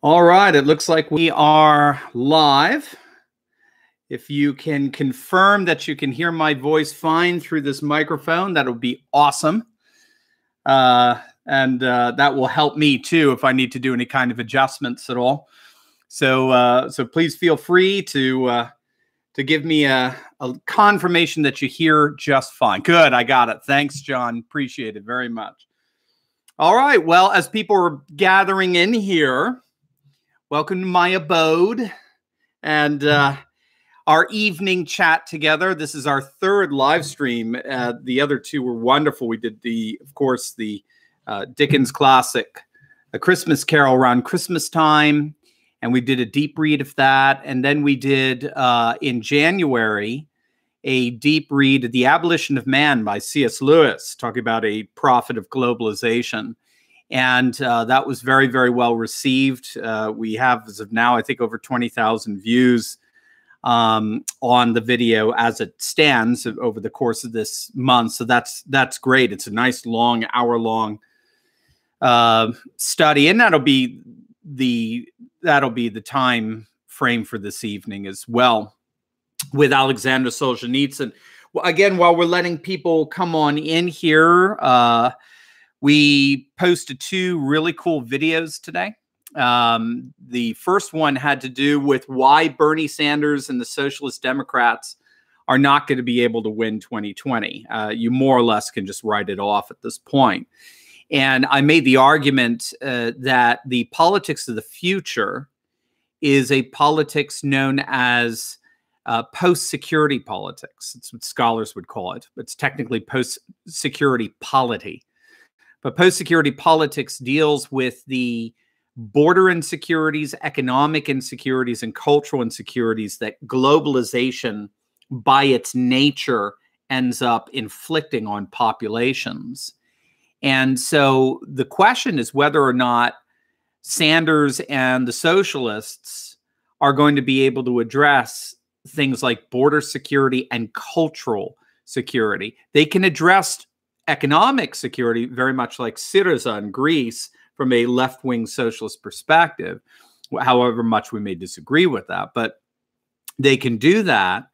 All right, it looks like we are live. If you can confirm that you can hear my voice fine through this microphone, that would be awesome. That will help me too if I need to do any kind of adjustments at all. So please feel free to give me a confirmation that you hear just fine. Good, I got it. Thanks, John. Appreciate it very much. All right, well, as people are gathering in here, welcome to my abode and our evening chat together. This is our third live stream. The other two were wonderful. We did of course, the Dickens classic, A Christmas Carol around Christmas time, and we did a deep read of that. And then we did in January a deep read of The Abolition of Man by C.S. Lewis, talking about a prophet of globalization. And that was very, very well received. We have, as of now, I think over 20,000 views on the video as it stands over the course of this month. So that's great. It's a nice long, hour-long study, and that'll be the time frame for this evening as well, with Aleksandr Solzhenitsyn. Well, again, while we're letting people come on in here, we posted two really cool videos today. The first one had to do with why Bernie Sanders and the Socialist Democrats are not going to be able to win 2020. You more or less can just write it off at this point. And I made the argument that the politics of the future is a politics known as post-security politics. It's what scholars would call it. It's technically post-security polity. But post-security politics deals with the border insecurities, economic insecurities, and cultural insecurities that globalization, by its nature, ends up inflicting on populations. And so the question is whether or not Sanders and the socialists are going to be able to address things like border security and cultural security. They can address economic security very much like Syriza in Greece from a left-wing socialist perspective, however much we may disagree with that. But they can do that.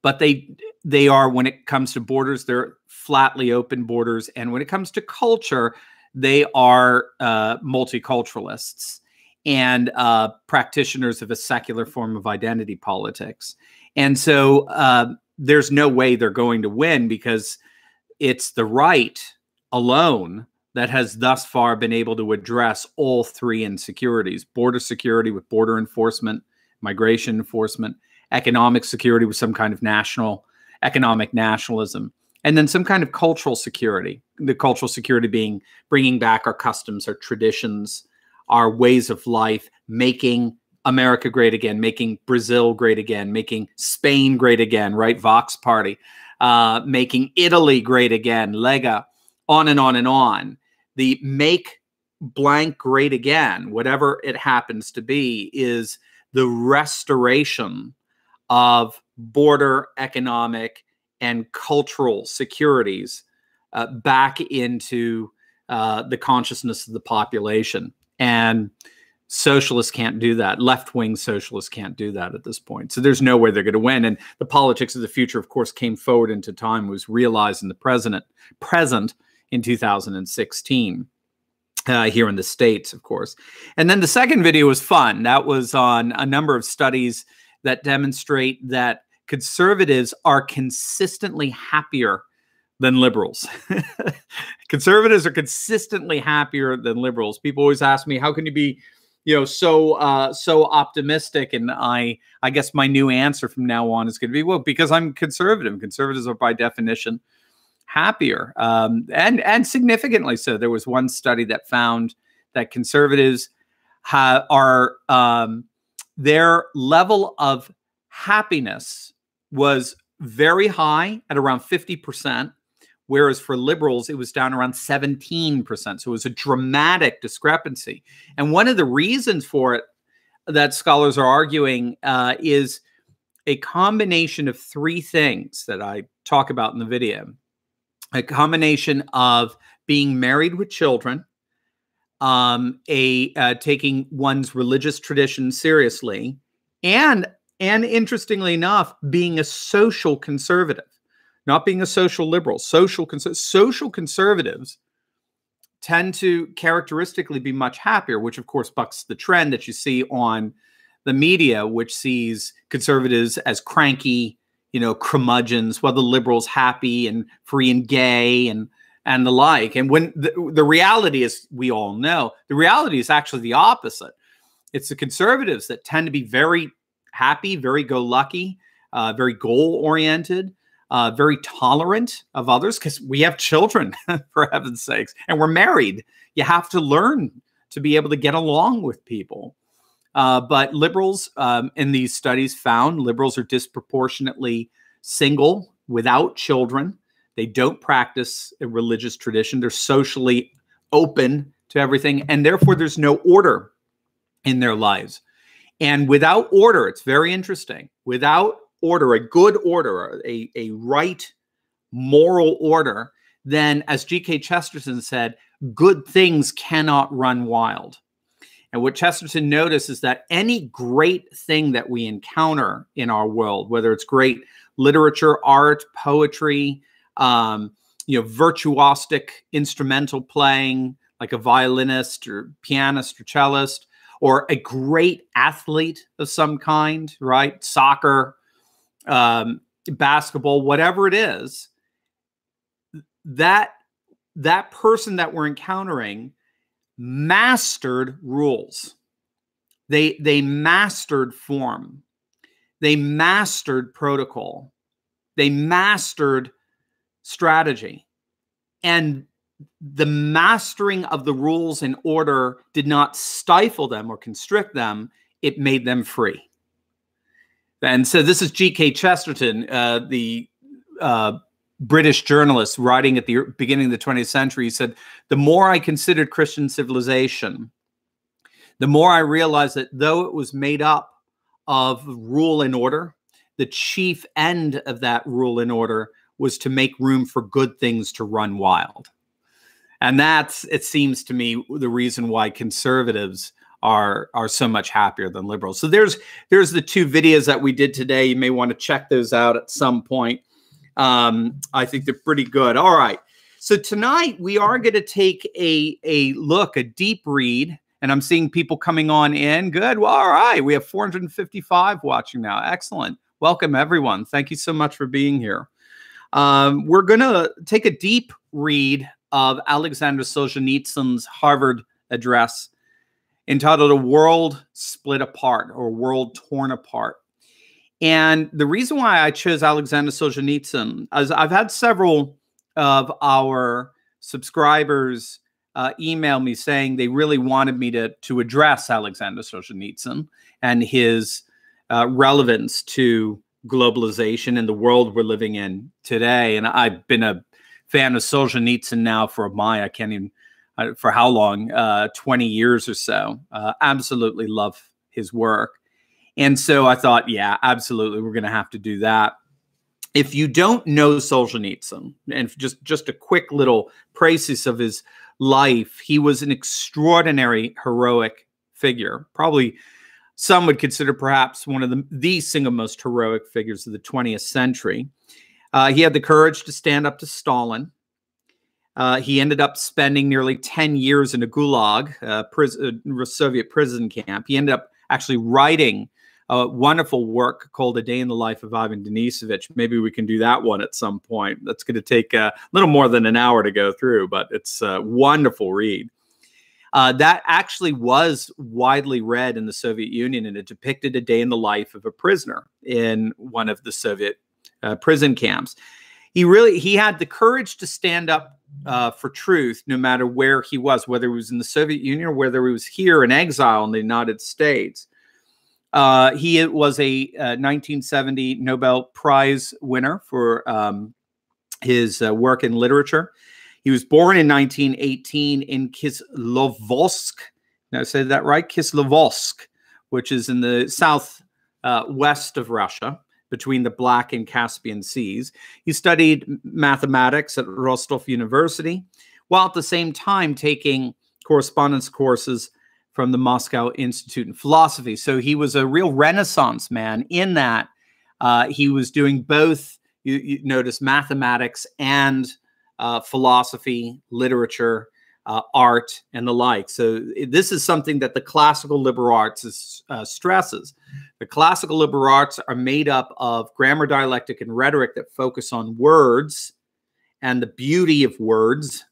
But they are, when it comes to borders, they're flatly open borders. And when it comes to culture, they are multiculturalists and practitioners of a secular form of identity politics. And so there's no way they're going to win, because it's the right alone that has thus far been able to address all three insecurities: border security with border enforcement, migration enforcement, economic security with some kind of economic nationalism, and then some kind of cultural security. The cultural security being bringing back our customs, our traditions, our ways of life, making America great again, making Brazil great again, making Spain great again, right? Vox Party, making Italy great again, Lega, on and on and on. The make blank great again, whatever it happens to be, is the restoration of border, economic, and cultural securities back into the consciousness of the population. And socialists can't do that. Left-wing socialists can't do that at this point. So there's no way they're going to win. And the politics of the future, of course, came forward into time, was realized in the present in 2016 here in the States, of course. And then the second video was fun. That was on a number of studies that demonstrate that conservatives are consistently happier than liberals. Conservatives are consistently happier than liberals. People always ask me, how can you be, so optimistic? And I guess my new answer from now on is going to be, well, because I'm conservative. Conservatives are by definition happier, and significantly so. There was one study that found that conservatives are their level of happiness was very high at around 50%, whereas for liberals, it was down around 17%. So it was a dramatic discrepancy. And one of the reasons for it that scholars are arguing is a combination of three things that I talk about in the video. A combination of being married with children, taking one's religious tradition seriously, and interestingly enough, being a social conservative, not being a social liberal. Social conservatives tend to characteristically be much happier, which of course bucks the trend that you see on the media, which sees conservatives as cranky, curmudgeons, while the liberals happy and free and gay and the like. And when the reality is, we all know, the reality is actually the opposite. It's the conservatives that tend to be very happy, very go-lucky, very goal-oriented, very tolerant of others, because we have children, for heaven's sakes, and we're married. You have to learn to be able to get along with people. But liberals, in these studies, found liberals are disproportionately single, without children. They don't practice a religious tradition. They're socially open to everything, and therefore there's no order in their lives. And without order, it's very interesting. Without order, a good order, a right moral order, then, as G.K. Chesterton said, good things cannot run wild. And what Chesterton noticed is that any great thing that we encounter in our world, whether it's great literature, art, poetry, virtuosic instrumental playing, like a violinist or pianist or cellist, or a great athlete of some kind, right? Soccer, basketball, whatever it is, that person that we're encountering mastered rules. They mastered form. They mastered protocol. They mastered strategy. And the mastering of the rules and order did not stifle them or constrict them. It made them free. And so this is G.K. Chesterton, the British journalist, writing at the beginning of the 20th century. He said, "The more I considered Christian civilization, the more I realized that though it was made up of rule and order, the chief end of that rule and order was to make room for good things to run wild." And that's, it seems to me, the reason why conservatives are so much happier than liberals. So there's the two videos that we did today. You may want to check those out at some point. I think they're pretty good. All right. So tonight we are going to take a look, a deep read, and I'm seeing people coming on in. Good. Well, all right. We have 455 watching now. Excellent. Welcome, everyone. Thank you so much for being here. We're going to take a deep read of Aleksandr Solzhenitsyn's Harvard address entitled "A World Split Apart" or "World Torn Apart." And the reason why I chose Aleksandr Solzhenitsyn is I've had several of our subscribers email me saying they really wanted me to address Aleksandr Solzhenitsyn and his relevance to globalization and the world we're living in today. And I've been a fan of Solzhenitsyn now for I can't even, for how long, 20 years or so. Absolutely love his work. And so I thought, yeah, absolutely, we're going to have to do that. If you don't know Solzhenitsyn, and just a quick little précis of his life, he was an extraordinary, heroic figure. Probably some would consider perhaps one of the single most heroic figures of the 20th century. He had the courage to stand up to Stalin. He ended up spending nearly 10 years in a gulag, Soviet prison camp. He ended up actually writing a wonderful work called A Day in the Life of Ivan Denisovich. Maybe we can do that one at some point. That's going to take a little more than an hour to go through, but it's a wonderful read. That actually was widely read in the Soviet Union, and it depicted a day in the life of a prisoner in one of the Soviet prison camps. He had the courage to stand up for truth, no matter where he was, whether he was in the Soviet Union or whether he was here in exile in the United States. He was a 1970 Nobel Prize winner for his work in literature. He was born in 1918 in Kislovodsk. Did I say that right? Kislovodsk, which is in the south west of Russia, between the Black and Caspian Seas. He studied mathematics at Rostov University, while at the same time taking correspondence courses from the Moscow Institute in Philosophy. So he was a real Renaissance man in that he was doing both, you notice, mathematics and philosophy, literature, art, and the like. So this is something that the classical liberal arts stresses. The classical liberal arts are made up of grammar, dialectic, and rhetoric that focus on words and the beauty of words.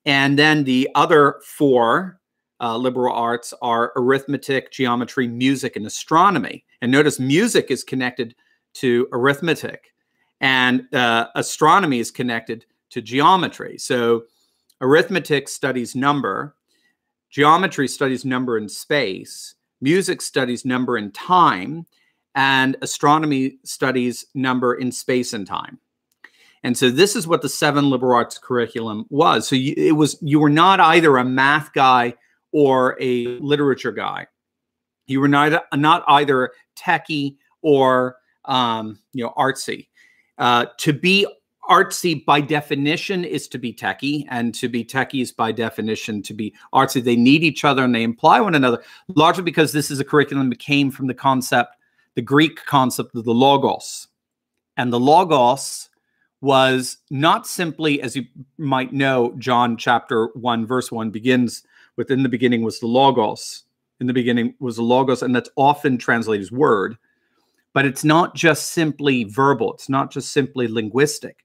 And then the other four liberal arts are arithmetic, geometry, music, and astronomy. And notice music is connected to arithmetic, and astronomy is connected to geometry. So arithmetic studies number, geometry studies number in space, music studies number in time, and astronomy studies number in space and time. And so this is what the 7 liberal arts curriculum was. So you were not either a math guy or a literature guy. You were not either techie or artsy. To be artsy by definition is to be techie, and to be techie is by definition to be artsy. They need each other and they imply one another, largely because this is a curriculum that came from the Greek concept of the logos. And the logos was not simply, as you might know, John chapter 1, verse 1 begins with, in the beginning was the logos. In the beginning was the logos, and that's often translated as word. But it's not just simply verbal. It's not just simply linguistic.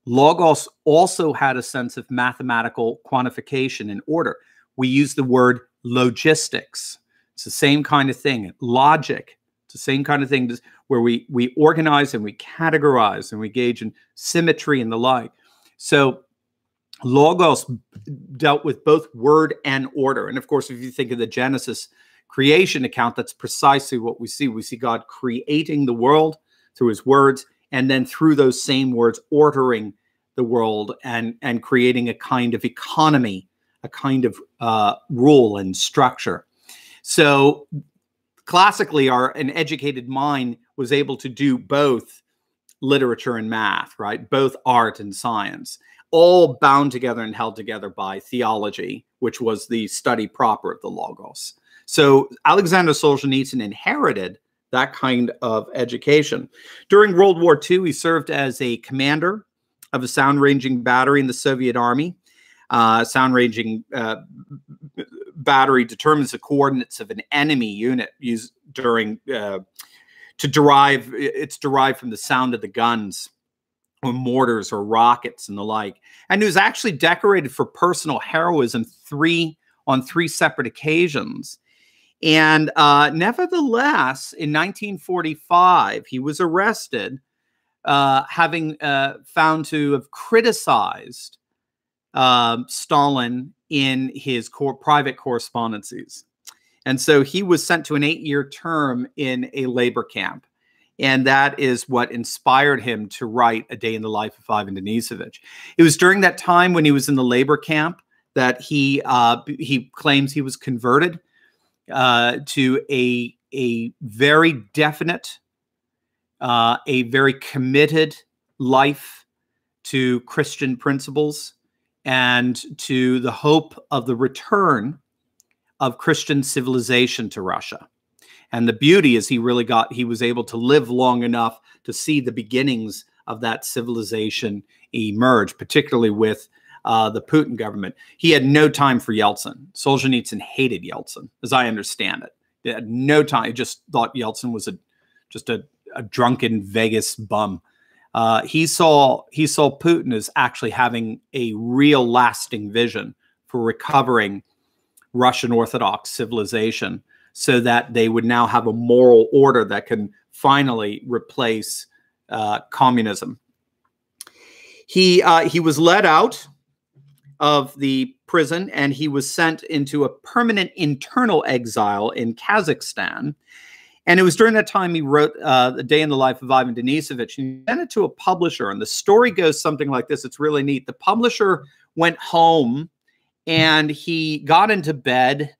Logos also had a sense of mathematical quantification and order. We use the word logistics. It's the same kind of thing. Logic. It's the same kind of thing where we organize and we categorize and we engage in symmetry and the like. So logos dealt with both word and order. And of course, if you think of the Genesis creation account, that's precisely what we see. We see God creating the world through his words, and then through those same words, ordering the world and creating a kind of economy, a kind of rule and structure. So classically, an educated mind was able to do both literature and math, right? Both art and science, all bound together and held together by theology, which was the study proper of the Logos. So Aleksandr Solzhenitsyn inherited that kind of education. During World War II, he served as a commander of a sound-ranging battery in the Soviet Army. Sound-ranging battery determines the coordinates of an enemy unit used during it's derived from the sound of the guns or mortars or rockets and the like. And he was actually decorated for personal heroism on three separate occasions. And nevertheless, in 1945, he was arrested, having found to have criticized Stalin in his private correspondences. And so he was sent to an 8-year term in a labor camp. And that is what inspired him to write A Day in the Life of Ivan Denisovich. It was during that time when he was in the labor camp that he claims he was converted to a very definite, a very committed life to Christian principles and to the hope of the return of Christian civilization to Russia. And the beauty is he was able to live long enough to see the beginnings of that civilization emerge, particularly with the Putin government. He had no time for Yeltsin. Solzhenitsyn hated Yeltsin, as I understand it. He had no time. He just thought Yeltsin was just a drunken Vegas bum. He saw Putin as actually having a real lasting vision for recovering Russian Orthodox civilization, so that they would now have a moral order that can finally replace communism. He was let out of the prison, and he was sent into a permanent internal exile in Kazakhstan. And it was during that time he wrote A Day in the Life of Ivan Denisovich. And he sent it to a publisher, and the story goes something like this. It's really neat. The publisher went home, and he got into bed,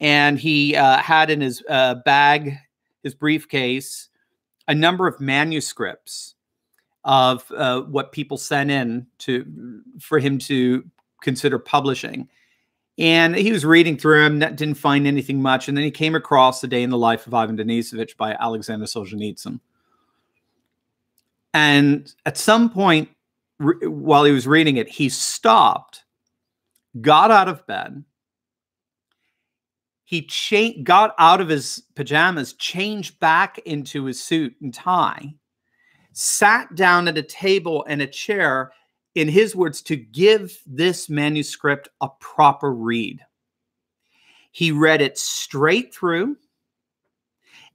and he had in his bag, his briefcase, a number of manuscripts of what people sent in for him to consider publishing. And he was reading through them, didn't find anything much. And then he came across A Day in the Life of Ivan Denisovich by Aleksandr Solzhenitsyn. And at some point, while he was reading it, he stopped, got out of bed. He got out of his pajamas, changed back into his suit and tie, sat down at a table and a chair, in his words, to give this manuscript a proper read. He read it straight through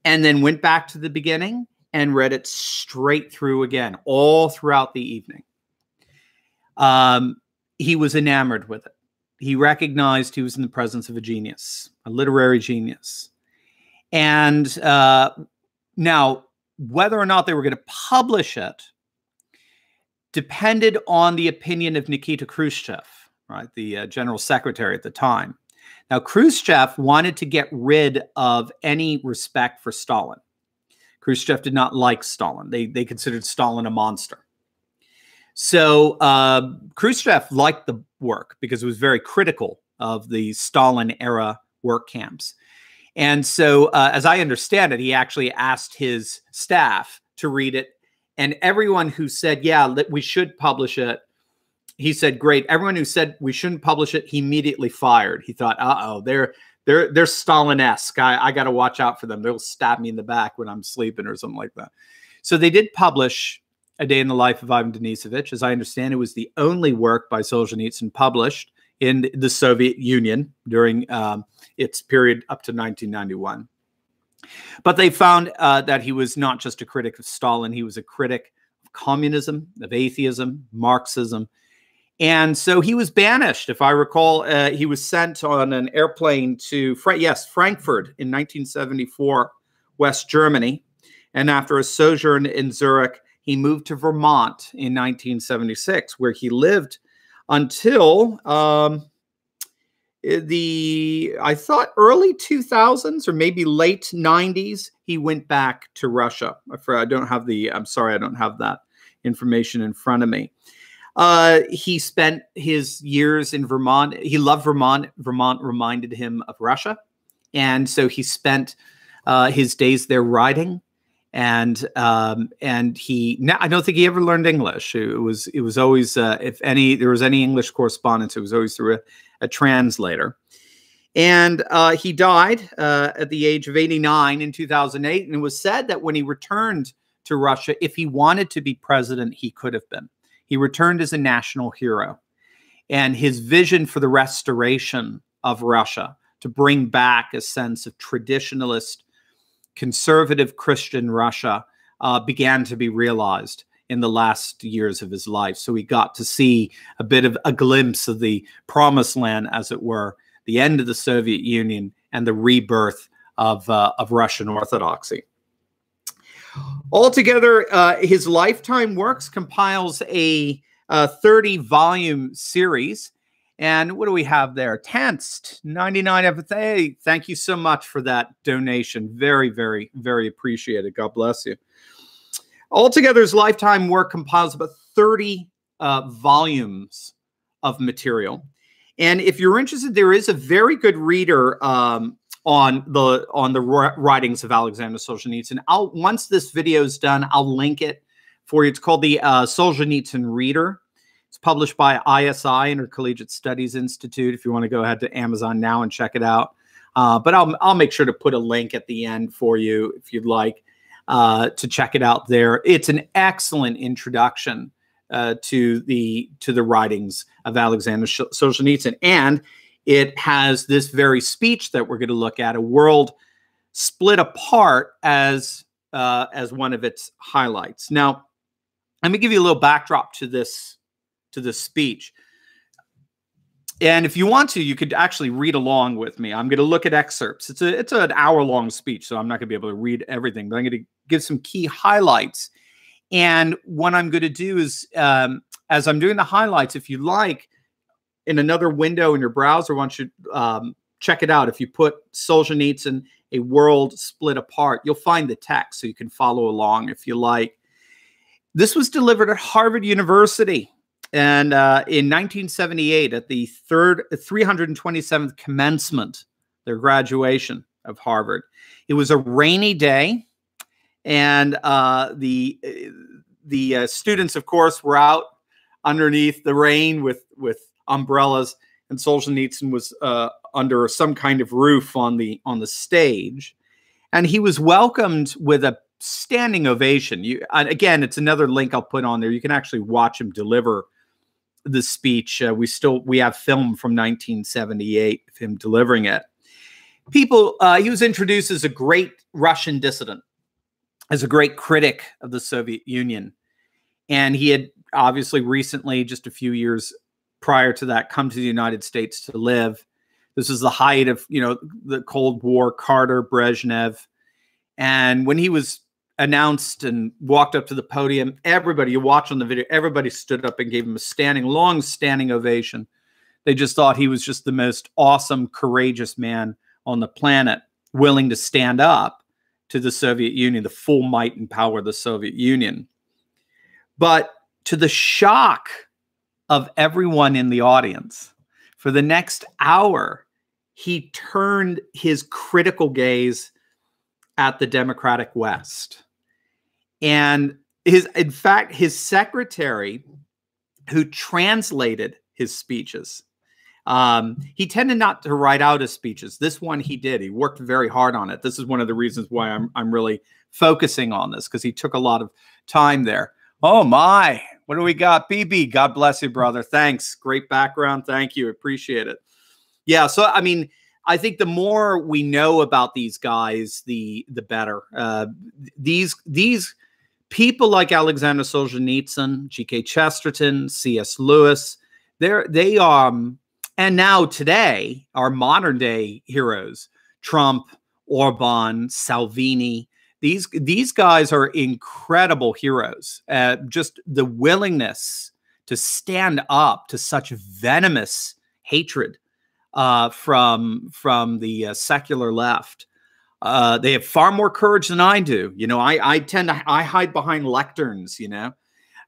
and then went back to the beginning and read it straight through again, all throughout the evening. He was enamored with it. He recognized he was in the presence of a genius, a literary genius. And now, whether or not they were going to publish it depended on the opinion of Nikita Khrushchev, right, the general secretary at the time. Now, Khrushchev wanted to get rid of any respect for Stalin. Khrushchev did not like Stalin. They considered Stalin a monster. So Khrushchev liked the work because it was very critical of the Stalin-era work camps. And so, as I understand it, he actually asked his staff to read it. And everyone who said, yeah, we should publish it, he said, great. Everyone who said we shouldn't publish it, he immediately fired. He thought, uh-oh, they're Stalin-esque. I got to watch out for them. They'll stab me in the back when I'm sleeping or something like that. So they did publish A Day in the Life of Ivan Denisovich. As I understand, it was the only work by Solzhenitsyn published in the Soviet Union during its period up to 1991. But they found that he was not just a critic of Stalin. He was a critic of communism, of atheism, Marxism. And so he was banished. If I recall, he was sent on an airplane to, Frankfurt in 1974, West Germany. And after a sojourn in Zurich, he moved to Vermont in 1976, where he lived until I thought early 2000s or maybe late 90s. He went back to Russia. I'm sorry, I don't have that information in front of me. He spent his years in Vermont. He loved Vermont. Vermont reminded him of Russia. And so he spent his days there writing. And I don't think he ever learned English. It was always, if there was any English correspondence, it was always through a translator. And he died at the age of 89 in 2008. And it was said that when he returned to Russia, if he wanted to be president, he could have been. He returned as a national hero. And his vision for the restoration of Russia, to bring back a sense of traditionalist, conservative Christian Russia, began to be realized in the last years of his life. So he got to see a bit of a glimpse of the promised land, as it were, the end of the Soviet Union and the rebirth of Russian Orthodoxy. Altogether, his lifetime works compiles a 30-volume series. And what do we have there? Tanst, 99 FFA. Thank you so much for that donation. Very, very, very appreciated. God bless you. Altogether, his lifetime work compiles about 30 volumes of material. And if you're interested, there is a very good reader on the writings of Aleksandr Solzhenitsyn. Once this video is done, I'll link it for you. It's called the Solzhenitsyn Reader. It's published by ISI, Intercollegiate Studies Institute. If you want to go ahead to Amazon now and check it out. But I'll make sure to put a link at the end for you if you'd like to check it out there. It's an excellent introduction to the writings of Aleksandr Solzhenitsyn. And it has this very speech that we're going to look at, A World Split Apart, as one of its highlights. Now, let me give you a little backdrop to this speech. And if you want to, you could actually read along with me. I'm going to look at excerpts. It's an hour-long speech, so I'm not going to be able to read everything, but I'm going to give some key highlights. And what I'm going to do is, as I'm doing the highlights, if you like, in another window in your browser, once you check it out, if you put Solzhenitsyn, A World Split Apart, you'll find the text, so you can follow along if you like. This was delivered at Harvard University And in 1978, at the 327th commencement, their graduation of Harvard, it was a rainy day, and the students, of course, were out underneath the rain with umbrellas, and Solzhenitsyn was under some kind of roof on the stage, and he was welcomed with a standing ovation. Again, it's another link I'll put on there. You can actually watch him deliver the speech. We have film from 1978 of him delivering it. He was introduced as a great Russian dissident, as a great critic of the Soviet Union. And he had obviously recently, just a few years prior to that, come to the United States to live. This is the height of, the Cold War, Carter, Brezhnev. And when he was announced and walked up to the podium, everybody, you watch on the video, everybody stood up and gave him a long standing ovation. They just thought he was just the most awesome, courageous man on the planet, willing to stand up to the Soviet Union, the full might and power of the Soviet Union. But to the shock of everyone in the audience, for the next hour, he turned his critical gaze at the democratic West. And in fact, his secretary, who translated his speeches, he tended not to write out his speeches. This one he did. He worked very hard on it. This is one of the reasons why I'm really focusing on this, because he took a lot of time there. Oh my, what do we got? BB, God bless you, brother. Thanks. Great background. Thank you. Appreciate it. Yeah. So, I mean, I think the more we know about these guys, the better. These people like Aleksandr Solzhenitsyn, G.K. Chesterton, C.S. Lewis, they and now today, our modern day heroes, Trump, Orban, Salvini, these guys are incredible heroes. Just the willingness to stand up to such venomous hatred from the secular left. They have far more courage than I do. I hide behind lecterns,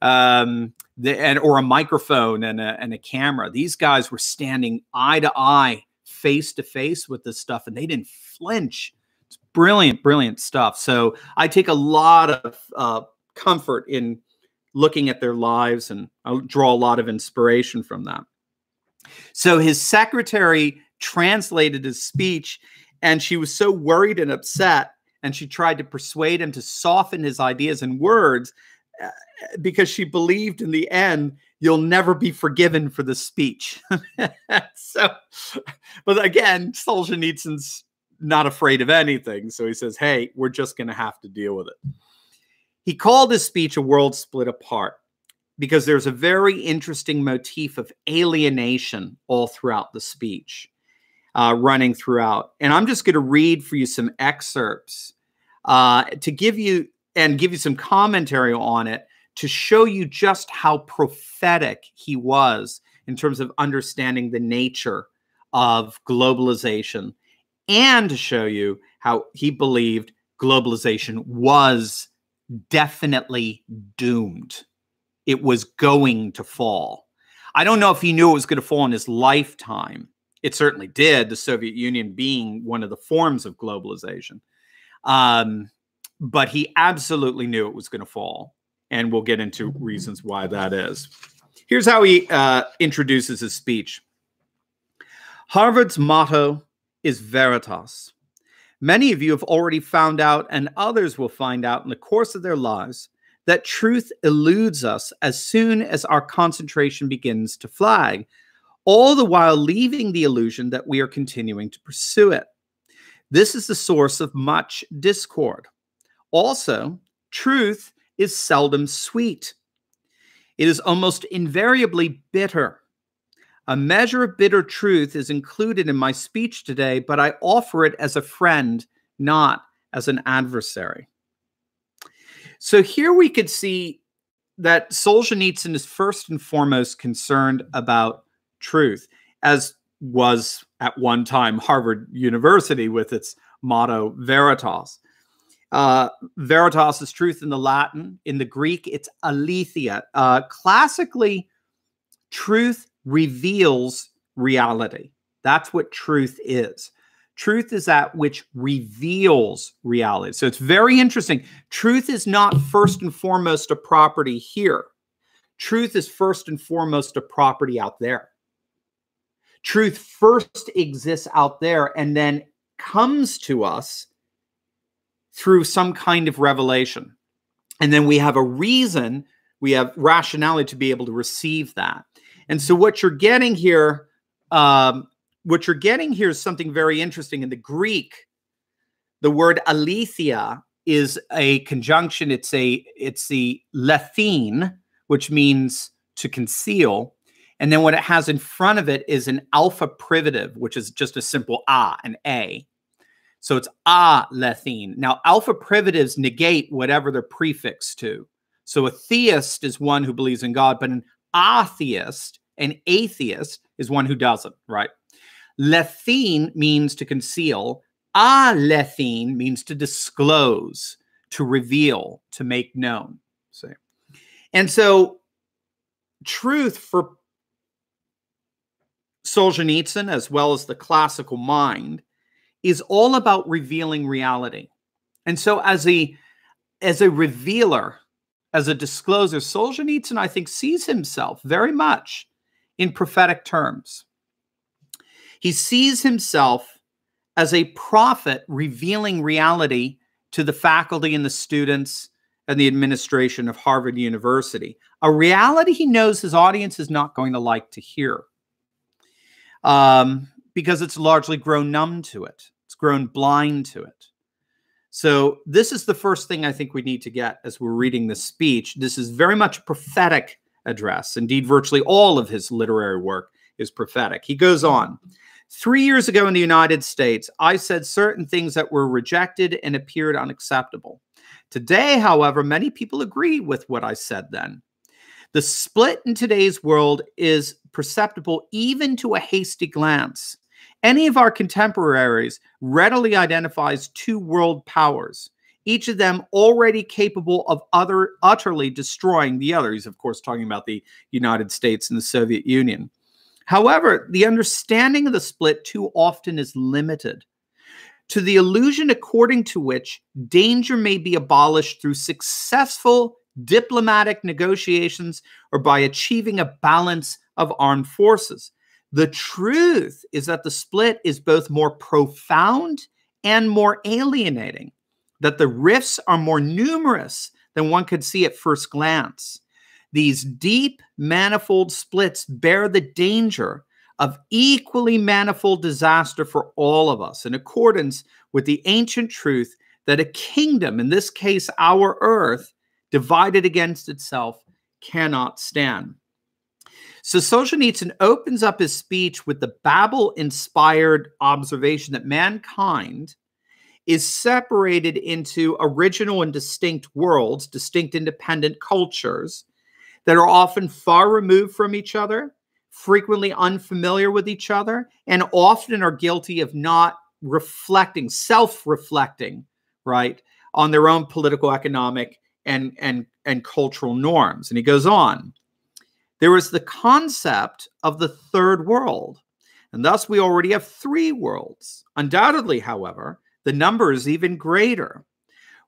or a microphone and a camera. These guys were standing eye to eye, face to face with this stuff, and they didn't flinch. It's brilliant, brilliant stuff. So I take a lot of comfort in looking at their lives, and I draw a lot of inspiration from that. So his secretary translated his speech, and she was so worried and upset, and she tried to persuade him to soften his ideas and words, because she believed in the end, you'll never be forgiven for the speech. But again, Solzhenitsyn's not afraid of anything. So he says, hey, we're just going to have to deal with it. He called his speech A World Split Apart, because there's a very interesting motif of alienation all throughout the speech, running throughout. And I'm just going to read for you some excerpts to give you some commentary on it, to show you just how prophetic he was in terms of understanding the nature of globalization, and to show you how he believed globalization was definitely doomed. It was going to fall. I don't know if he knew it was going to fall in his lifetime. It certainly did, the Soviet Union being one of the forms of globalization. But he absolutely knew it was going to fall. And we'll get into reasons why that is. Here's how he introduces his speech. Harvard's motto is Veritas. Many of you have already found out, and others will find out in the course of their lives, that truth eludes us as soon as our concentration begins to flag, all the while leaving the illusion that we are continuing to pursue it. This is the source of much discord. Also, truth is seldom sweet. It is almost invariably bitter. A measure of bitter truth is included in my speech today, but I offer it as a friend, not as an adversary. So here we could see that Solzhenitsyn is first and foremost concerned about truth, as was at one time Harvard University with its motto Veritas. Veritas is truth in the Latin. In the Greek, it's aletheia. Classically, Truth reveals reality. That's what truth is. Truth is that which reveals reality. So it's very interesting. Truth is not first and foremost a property here. Truth is first and foremost a property out there. Truth first exists out there and then comes to us through some kind of revelation. And then we have a reason, we have rationality to be able to receive that. And so what you're getting here, is something very interesting. In the Greek, the word aletheia is a conjunction. It's the lethine, which means to conceal. And then what it has in front of it is an alpha privative, which is just a simple an A. So it's lethine. Now, alpha privatives negate whatever they're prefixed to. So a theist is one who believes in God, but an atheist is one who doesn't, right? Lethine means to conceal. Alethine means to disclose, to reveal, to make known. See? And so truth for Solzhenitsyn, as well as the classical mind, is all about revealing reality. And so as a revealer, as a discloser, Solzhenitsyn, I think, sees himself very much in prophetic terms. He sees himself as a prophet revealing reality to the faculty and the students and the administration of Harvard University, a reality he knows his audience is not going to like to hear, because it's largely grown numb to it. It's grown blind to it. So this is the first thing I think we need to get as we're reading this speech. This is very much a prophetic address. Indeed, virtually all of his literary work is prophetic. He goes on. 3 years ago in the United States, I said certain things that were rejected and appeared unacceptable. Today, however, many people agree with what I said then. The split in today's world is perceptible even to a hasty glance. Any of our contemporaries readily identifies two world powers, each of them already capable of utterly destroying the other. He's, of course, talking about the United States and the Soviet Union. However, the understanding of the split too often is limited to the illusion according to which danger may be abolished through successful diplomatic negotiations or by achieving a balance of armed forces. The truth is that the split is both more profound and more alienating, that the rifts are more numerous than one could see at first glance. These deep, manifold splits bear the danger of equally manifold disaster for all of us, in accordance with the ancient truth that a kingdom, in this case our earth, divided against itself, cannot stand. So Solzhenitsyn opens up his speech with the Babel-inspired observation that mankind is separated into original and distinct worlds, distinct independent cultures that are often far removed from each other, frequently unfamiliar with each other, and often are guilty of not reflecting, self-reflecting, right, on their own political, economic, and cultural norms. And he goes on. There is the concept of the third world, and thus we already have three worlds. Undoubtedly, however, the number is even greater.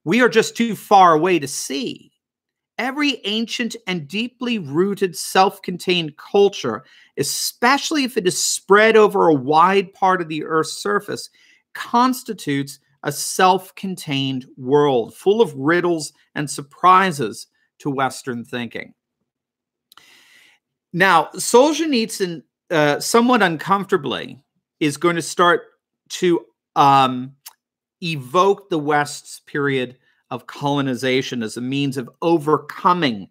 We are just too far away to see. Every ancient and deeply rooted self-contained culture, especially if it is spread over a wide part of the Earth's surface, constitutes a self-contained world full of riddles and surprises to Western thinking. Now, Solzhenitsyn, somewhat uncomfortably, is going to start to evoke the West's period of colonization as a means of overcoming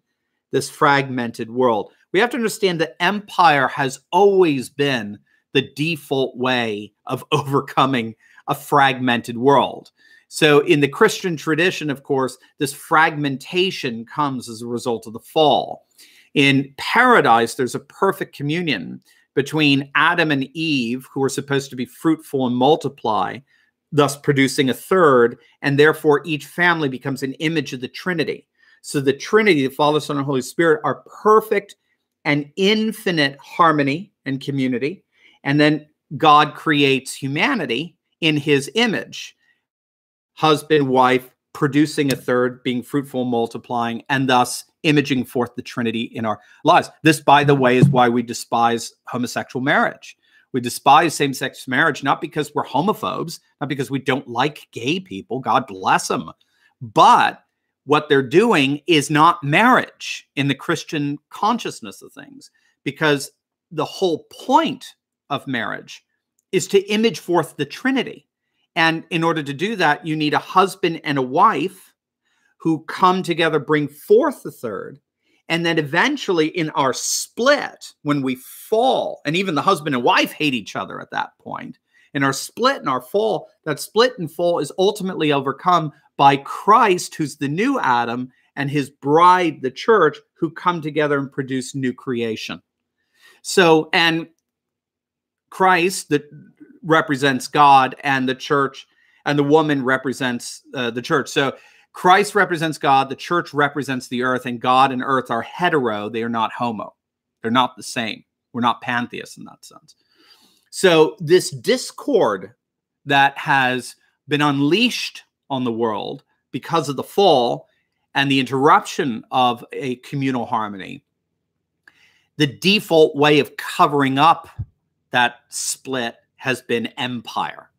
this fragmented world. We have to understand that empire has always been the default way of overcoming a fragmented world. So in the Christian tradition, of course, this fragmentation comes as a result of the fall. In paradise, there's a perfect communion between Adam and Eve, who are supposed to be fruitful and multiply, thus producing a third, and therefore each family becomes an image of the Trinity. So the Trinity, the Father, Son, and Holy Spirit, are perfect and infinite harmony and community. And then God creates humanity in his image, husband, wife, producing a third, being fruitful, multiplying, and thus imaging forth the Trinity in our lives. This, by the way, is why we despise homosexual marriage. We despise same-sex marriage, not because we're homophobes, not because we don't like gay people, God bless them, but what they're doing is not marriage in the Christian consciousness of things, because the whole point of marriage is to image forth the Trinity. And in order to do that, you need a husband and a wife who come together, bring forth the third. And then eventually in our split, when we fall, and even the husband and wife hate each other at that point, in our split and our fall, that split and fall is ultimately overcome by Christ, who's the new Adam, and his bride, the church, who come together and produce new creation. So, and Christ that represents God, and the church, and the woman represents the church. So Christ represents God, the church represents the earth, and God and earth are hetero. They are not homo. They're not the same. We're not pantheists in that sense. So this discord that has been unleashed on the world because of the fall and the interruption of a communal harmony, the default way of covering up that split has been empire.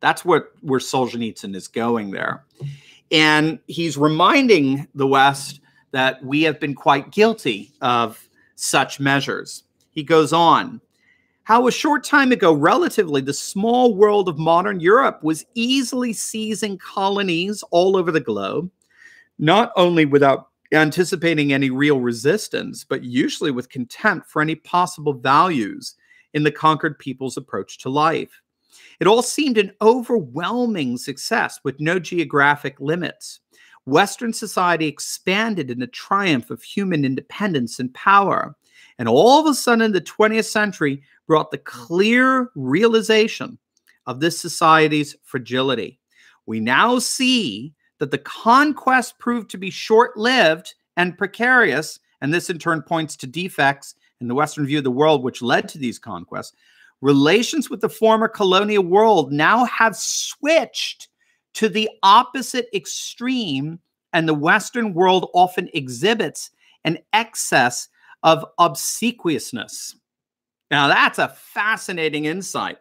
That's where Solzhenitsyn is going there. And he's reminding the West that we have been quite guilty of such measures. He goes on, how a short time ago, relatively, the small world of modern Europe was easily seizing colonies all over the globe, not only without anticipating any real resistance, but usually with contempt for any possible values in the conquered people's approach to life. It all seemed an overwhelming success with no geographic limits. Western society expanded in a triumph of human independence and power. And all of a sudden, the 20th century brought the clear realization of this society's fragility. We now see that the conquest proved to be short-lived and precarious, and this in turn points to defects in the Western view of the world which led to these conquests. Relations with the former colonial world now have switched to the opposite extreme, and the Western world often exhibits an excess of obsequiousness. Now, that's a fascinating insight.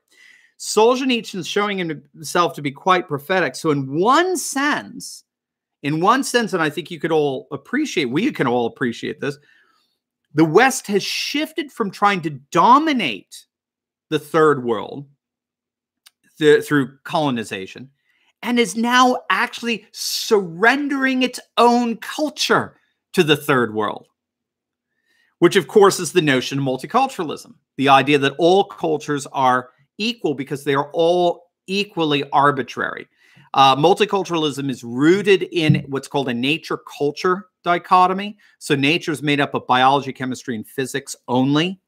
Solzhenitsyn is showing himself to be quite prophetic. So in one sense, and I think you could all appreciate, we can all appreciate this, the West has shifted from trying to dominate the third world through colonization, and is now actually surrendering its own culture to the third world, which of course is the notion of multiculturalism, the idea that all cultures are equal because they are all equally arbitrary. Multiculturalism is rooted in what's called a nature-culture dichotomy. So nature is made up of biology, chemistry, and physics only,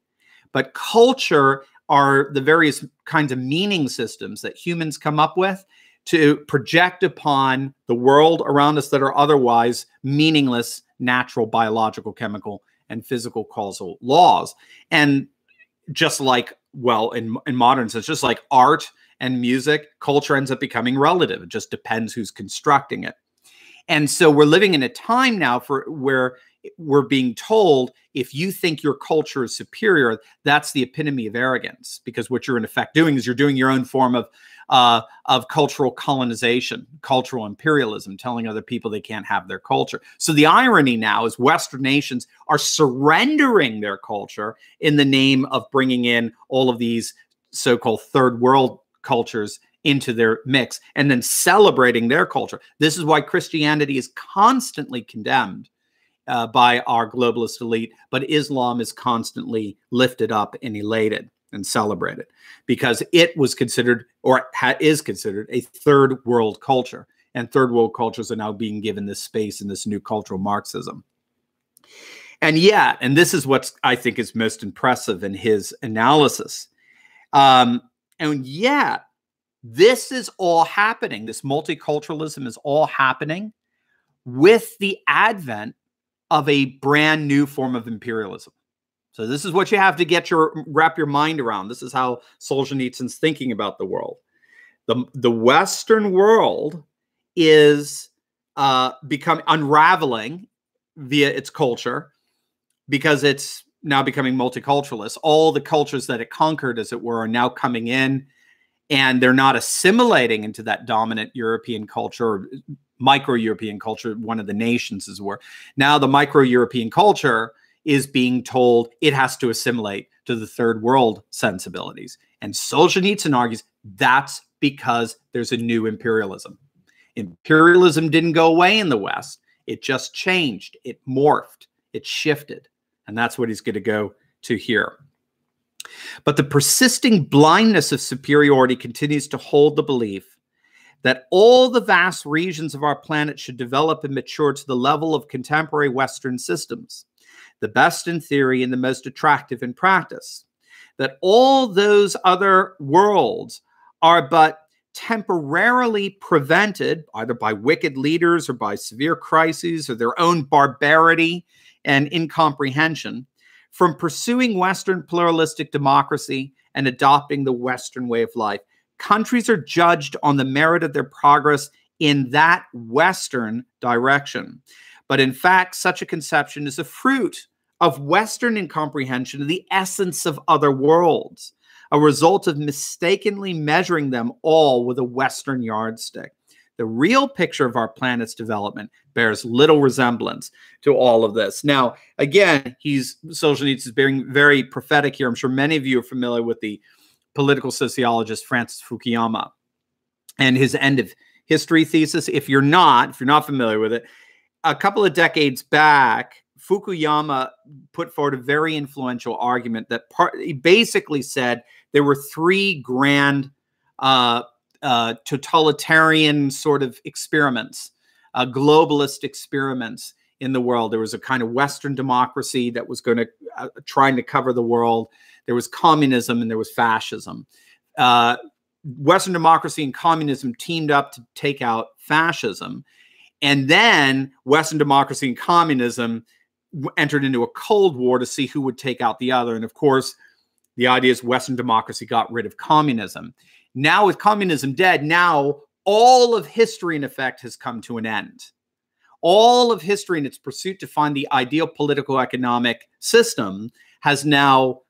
but culture are the various kinds of meaning systems that humans come up with to project upon the world around us that are otherwise meaningless natural, biological, chemical, and physical causal laws. And just like, well, in modern sense, just like art and music, culture ends up becoming relative. It just depends who's constructing it. And so we're living in a time now where we're being told, if you think your culture is superior, that's the epitome of arrogance, because what you're in effect doing is you're doing your own form of cultural colonization, cultural imperialism, telling other people they can't have their culture. So the irony now is Western nations are surrendering their culture in the name of bringing in all of these so-called third world cultures into their mix and then celebrating their culture. This is why Christianity is constantly condemned by our globalist elite, but Islam is constantly lifted up and elated and celebrated because it was considered, or is considered, a third world culture. And third world cultures are now being given this space in this new cultural Marxism. And yet, and this is what I think is most impressive in his analysis, and yet, this is all happening. This multiculturalism is all happening with the advent of a brand new form of imperialism. So this is what you have to wrap your mind around. This is how Solzhenitsyn's thinking about the world. The Western world is unraveling via its culture, because it's now becoming multiculturalist. All the cultures that it conquered, as it were, are now coming in, and they're not assimilating into that dominant European culture, or micro-European culture, one of the nations, as it were. Now the micro-European culture is being told it has to assimilate to the third world sensibilities. And Solzhenitsyn argues that's because there's a new imperialism. Imperialism didn't go away in the West. It just changed. It morphed. It shifted. And that's what he's going to go to here. But the persisting blindness of superiority continues to hold the belief that all the vast regions of our planet should develop and mature to the level of contemporary Western systems, the best in theory and the most attractive in practice. That all those other worlds are but temporarily prevented, either by wicked leaders or by severe crises or their own barbarity and incomprehension, from pursuing Western pluralistic democracy and adopting the Western way of life. Countries are judged on the merit of their progress in that Western direction. But in fact, such a conception is a fruit of Western incomprehension of the essence of other worlds, a result of mistakenly measuring them all with a Western yardstick. The real picture of our planet's development bears little resemblance to all of this. Now, again, Solzhenitsyn is being very prophetic here. I'm sure many of you are familiar with the political sociologist Francis Fukuyama and his end of history thesis. If you're not familiar with it, a couple of decades back, Fukuyama put forward a very influential argument that he basically said there were three grand totalitarian sort of experiments, globalist experiments in the world. There was a kind of Western democracy that was going to trying to cover the world. There was communism and there was fascism. Western democracy and communism teamed up to take out fascism. And then Western democracy and communism entered into a Cold War to see who would take out the other. And of course, the idea is Western democracy got rid of communism. Now with communism dead, now all of history in effect has come to an end. All of history in its pursuit to find the ideal political economic system has now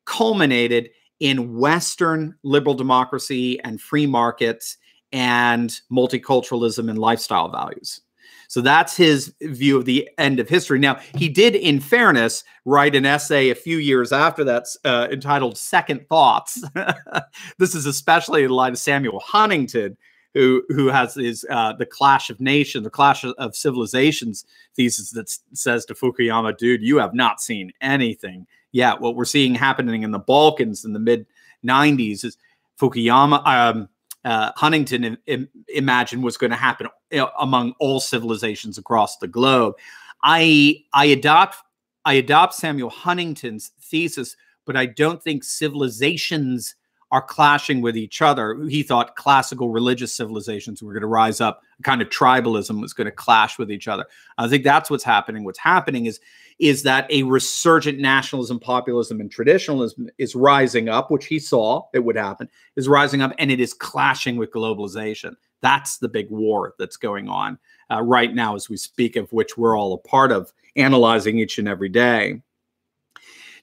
culminated in Western liberal democracy and free markets and multiculturalism and lifestyle values. So that's his view of the end of history. Now, he did, in fairness, write an essay a few years after that entitled Second Thoughts. This is especially in light of Samuel Huntington, who has his the Clash of Nations, the Clash of Civilizations thesis that says to Fukuyama, dude, you have not seen anything yet. What we're seeing happening in the Balkans in the mid-90s is Fukuyama, Huntington imagined was going to happen among all civilizations across the globe. I adopt Samuel Huntington's thesis, but I don't think civilizations are clashing with each other. He thought classical religious civilizations were going to rise up. Kind of tribalism was going to clash with each other. I think that's what's happening. What's happening is that a resurgent nationalism, populism, and traditionalism is rising up, which he saw it would happen, is rising up, and it is clashing with globalization. That's the big war that's going on right now as we speak, of which we're all a part of, analyzing each and every day.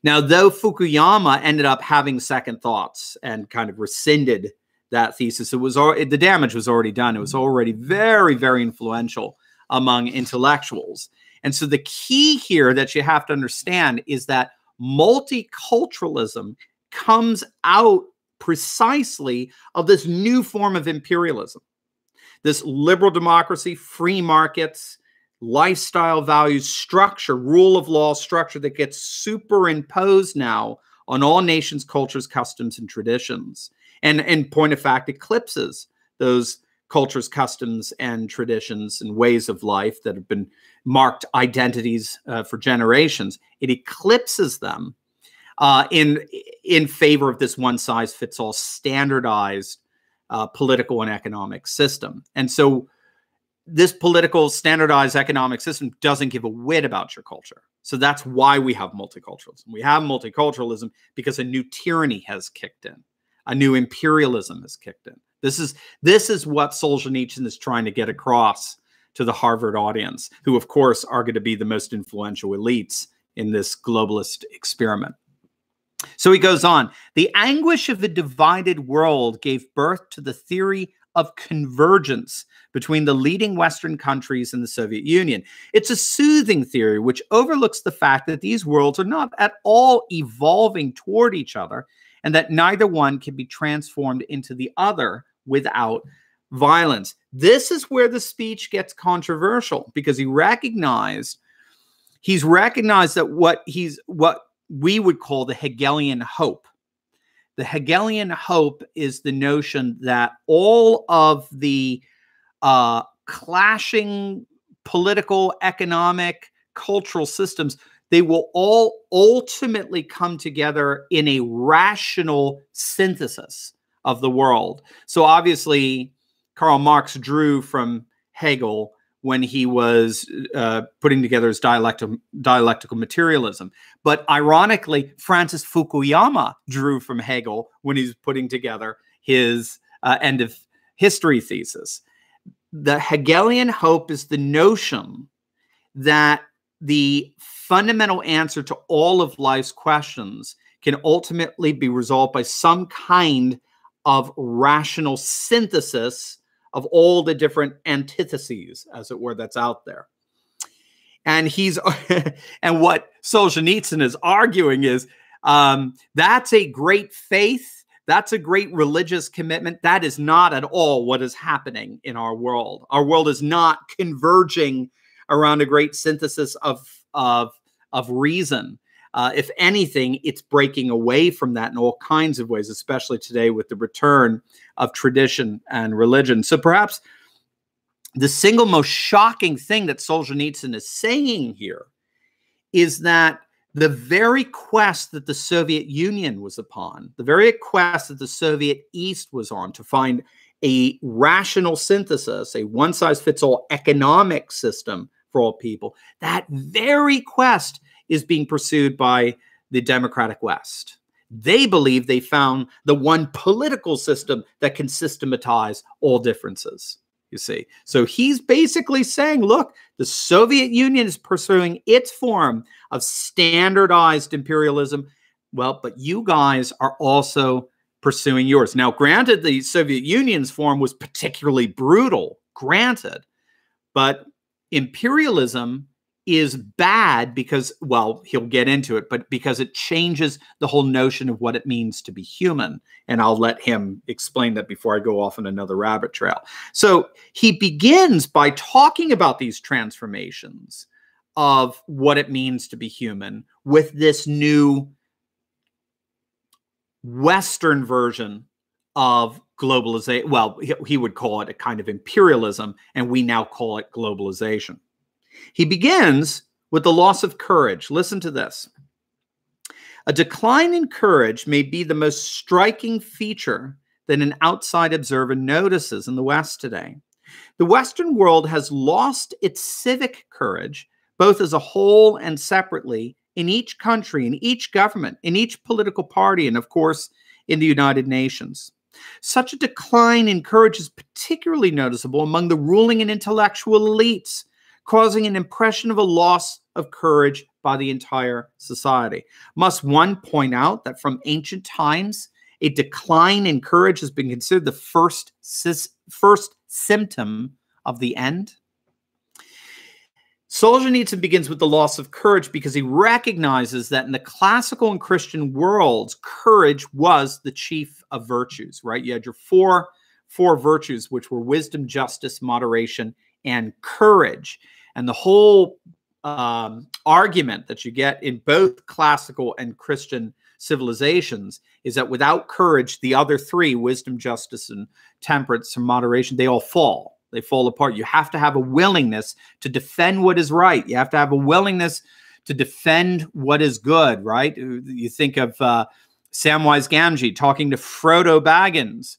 Now, though Fukuyama ended up having second thoughts and kind of rescinded that thesis, the damage was already done. It was already very, very influential among intellectuals. And so the key here that you have to understand is that multiculturalism comes out precisely of this new form of imperialism, this liberal democracy, free markets, lifestyle values structure, rule of law structure that gets superimposed now on all nations, cultures, customs, and traditions. And in point of fact, eclipses those cultures, customs, and traditions and ways of life that have been marked identities for generations. It eclipses them in favor of this one-size-fits-all standardized political and economic system. And so this political standardized economic system doesn't give a whit about your culture. So that's why we have multiculturalism. We have multiculturalism because a new tyranny has kicked in. A new imperialism has kicked in. This is what Solzhenitsyn is trying to get across to the Harvard audience, who, of course, are going to be the most influential elites in this globalist experiment. So he goes on. The anguish of a divided world gave birth to the theory of convergence between the leading Western countries and the Soviet Union. It's a soothing theory which overlooks the fact that these worlds are not at all evolving toward each other, and that neither one can be transformed into the other without violence. This is where the speech gets controversial, because he's recognized that what we would call the Hegelian hope. The Hegelian hope is the notion that all of the clashing political, economic, cultural systems, they will all ultimately come together in a rational synthesis of the world. So obviously, Karl Marx drew from Hegel when he was putting together his dialectical materialism. But ironically, Francis Fukuyama drew from Hegel when he's putting together his end of history thesis. The Hegelian hope is the notion that the fundamental answer to all of life's questions can ultimately be resolved by some kind of rational synthesis of all the different antitheses, as it were, that's out there. And and what Solzhenitsyn is arguing is that's a great faith, that's a great religious commitment. That is not at all what is happening in our world. Our world is not converging around a great synthesis of reason. If anything, it's breaking away from that in all kinds of ways, especially today with the return of tradition and religion. So perhaps the single most shocking thing that Solzhenitsyn is saying here is that the very quest that the Soviet Union was upon, the very quest that the Soviet East was on to find a rational synthesis, a one-size-fits-all economic system for all people, that very quest is being pursued by the democratic West. They believe they found the one political system that can systematize all differences, you see. So he's basically saying, look, the Soviet Union is pursuing its form of standardized imperialism. Well, but you guys are also pursuing yours. Now, granted, the Soviet Union's form was particularly brutal, granted, but imperialism is bad because, well, he'll get into it, but because it changes the whole notion of what it means to be human. And I'll let him explain that before I go off on another rabbit trail. So he begins by talking about these transformations of what it means to be human with this new Western version of globalization. Well, he would call it a kind of imperialism, and we now call it globalization. He begins with the loss of courage. Listen to this. A decline in courage may be the most striking feature that an outside observer notices in the West today. The Western world has lost its civic courage, both as a whole and separately, in each country, in each government, in each political party, and of course, in the United Nations. Such a decline in courage is particularly noticeable among the ruling and intellectual elites, causing an impression of a loss of courage by the entire society. Must one point out that from ancient times, a decline in courage has been considered the first symptom of the end? Solzhenitsyn begins with the loss of courage because he recognizes that in the classical and Christian worlds, courage was the chief of virtues, right? You had your four virtues, which were wisdom, justice, moderation, and courage. And the whole argument that you get in both classical and Christian civilizations is that without courage, the other three, wisdom, justice, and temperance, and moderation, they all fall. They fall apart. You have to have a willingness to defend what is right. You have to have a willingness to defend what is good, right? You think of Samwise Gamgee talking to Frodo Baggins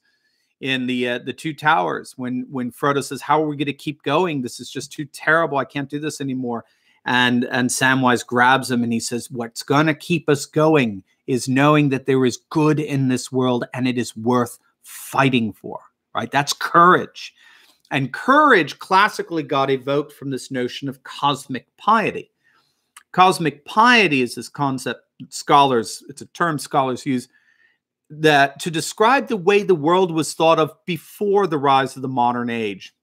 in the Two Towers, when Frodo says, "How are we going to keep going? This is just too terrible. I can't do this anymore." And Samwise grabs him and he says, "What's going to keep us going is knowing that there is good in this world and it is worth fighting for." Right? That's courage. And courage classically got evoked from this notion of cosmic piety. Cosmic piety is this concept it's a term scholars use that to describe the way the world was thought of before the rise of the modern age,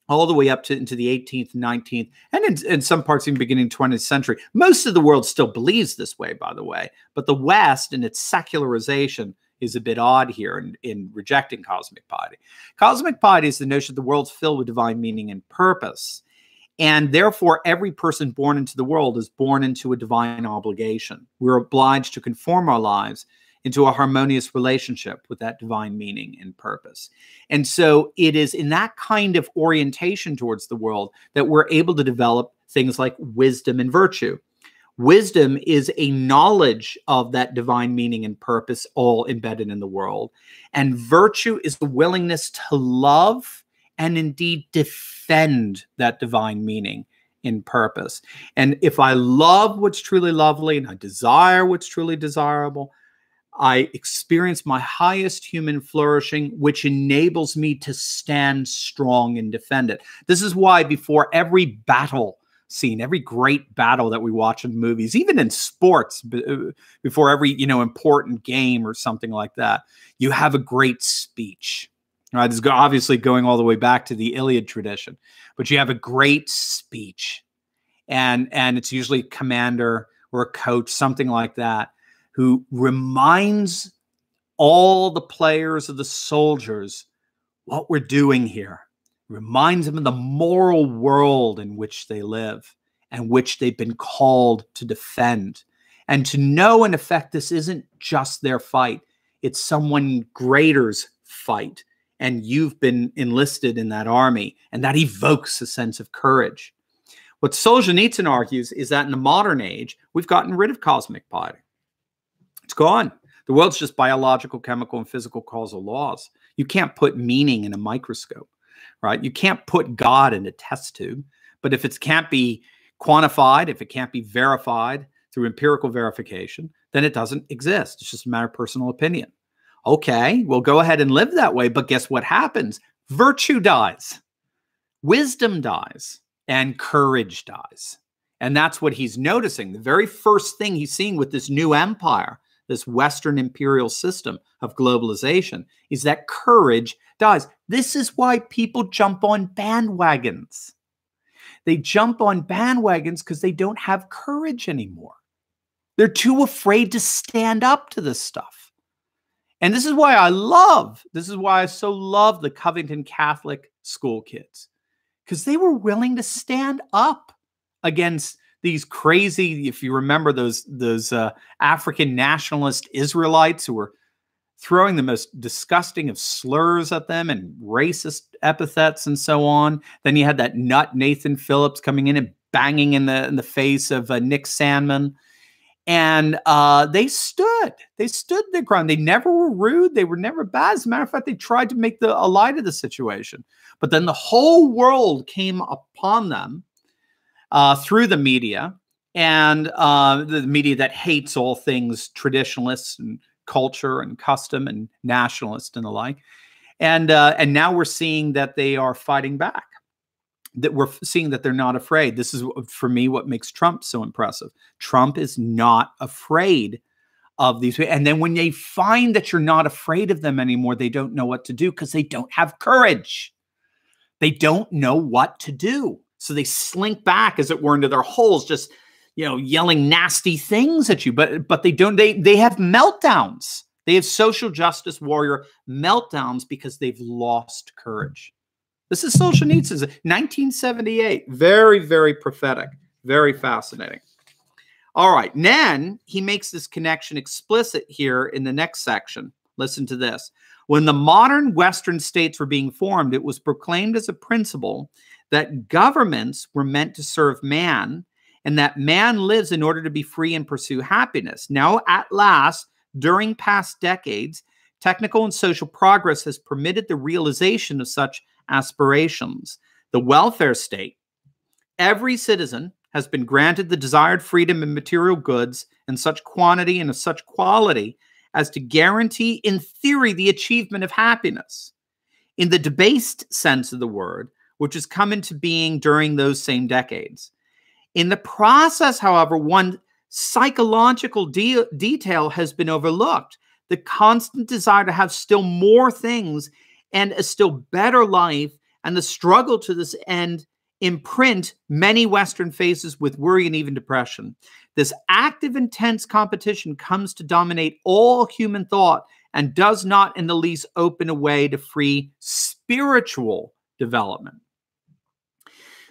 all the way up to into the 18th, 19th, and in some parts even beginning 20th century. Most of the world still believes this way, by the way, but the West and its secularization is a bit odd here in rejecting cosmic piety. Cosmic piety is the notion that the world's filled with divine meaning and purpose, and therefore every person born into the world is born into a divine obligation. We're obliged to conform our lives into a harmonious relationship with that divine meaning and purpose. And so it is in that kind of orientation towards the world that we're able to develop things like wisdom and virtue. Wisdom is a knowledge of that divine meaning and purpose all embedded in the world. And virtue is the willingness to love and indeed defend that divine meaning in purpose. And if I love what's truly lovely and I desire what's truly desirable, I experience my highest human flourishing, which enables me to stand strong and defend it. This is why before every battle scene, every great battle that we watch in movies, even in sports, before every important game or something like that, you have a great speech. Right? This is obviously going all the way back to the Iliad tradition, but you have a great speech, and it's usually a commander or a coach, something like that, who reminds all the players of the soldiers what we're doing here, reminds them of the moral world in which they live and which they've been called to defend. And to know, in effect, this isn't just their fight, it's someone greater's fight. And you've been enlisted in that army, and that evokes a sense of courage. What Solzhenitsyn argues is that in the modern age, we've gotten rid of cosmic piety. It's gone. The world's just biological, chemical, and physical causal laws. You can't put meaning in a microscope, right? You can't put God in a test tube. But if it can't be quantified, if it can't be verified through empirical verification, then it doesn't exist. It's just a matter of personal opinion. Okay, we'll go ahead and live that way. But guess what happens? Virtue dies, wisdom dies, and courage dies. And that's what he's noticing. The very first thing he's seeing with this new empire, this Western imperial system of globalization, is that courage dies. This is why people jump on bandwagons. They jump on bandwagons because they don't have courage anymore. They're too afraid to stand up to this stuff. And this is why I so love the Covington Catholic school kids, because they were willing to stand up against these crazy, if you remember those African nationalist Israelites who were throwing the most disgusting of slurs at them and racist epithets and so on. Then you had that nut Nathan Phillips coming in and banging in the face of Nick Sandmann. And they stood their ground. They never were rude. They were never bad. As a matter of fact, they tried to make a light of the situation. But then the whole world came upon them through the media, and the media that hates all things traditionalists and culture and custom and nationalist and the like. And now we're seeing that they are fighting back, that we're seeing that they're not afraid. This is, for me, what makes Trump so impressive. Trump is not afraid of these. And then when they find that you're not afraid of them anymore, they don't know what to do because they don't have courage. They don't know what to do. So they slink back, as it were, into their holes, just, yelling nasty things at you. But they don't, they have meltdowns. They have social justice warrior meltdowns because they've lost courage. This is Solzhenitsyn's 1978. Very, very prophetic. Very fascinating. All right. Then he makes this connection explicit here in the next section. Listen to this. When the modern Western states were being formed, it was proclaimed as a principle that governments were meant to serve man, and that man lives in order to be free and pursue happiness. Now, at last, during past decades, technical and social progress has permitted the realization of such aspirations. The welfare state, every citizen has been granted the desired freedom in material goods in such quantity and of such quality as to guarantee, in theory, the achievement of happiness. In the debased sense of the word, which has come into being during those same decades. In the process, however, one psychological detail has been overlooked: the constant desire to have still more things and a still better life, and the struggle to this end imprint many Western faces with worry and even depression. This active, intense competition comes to dominate all human thought and does not in the least open a way to free spiritual development.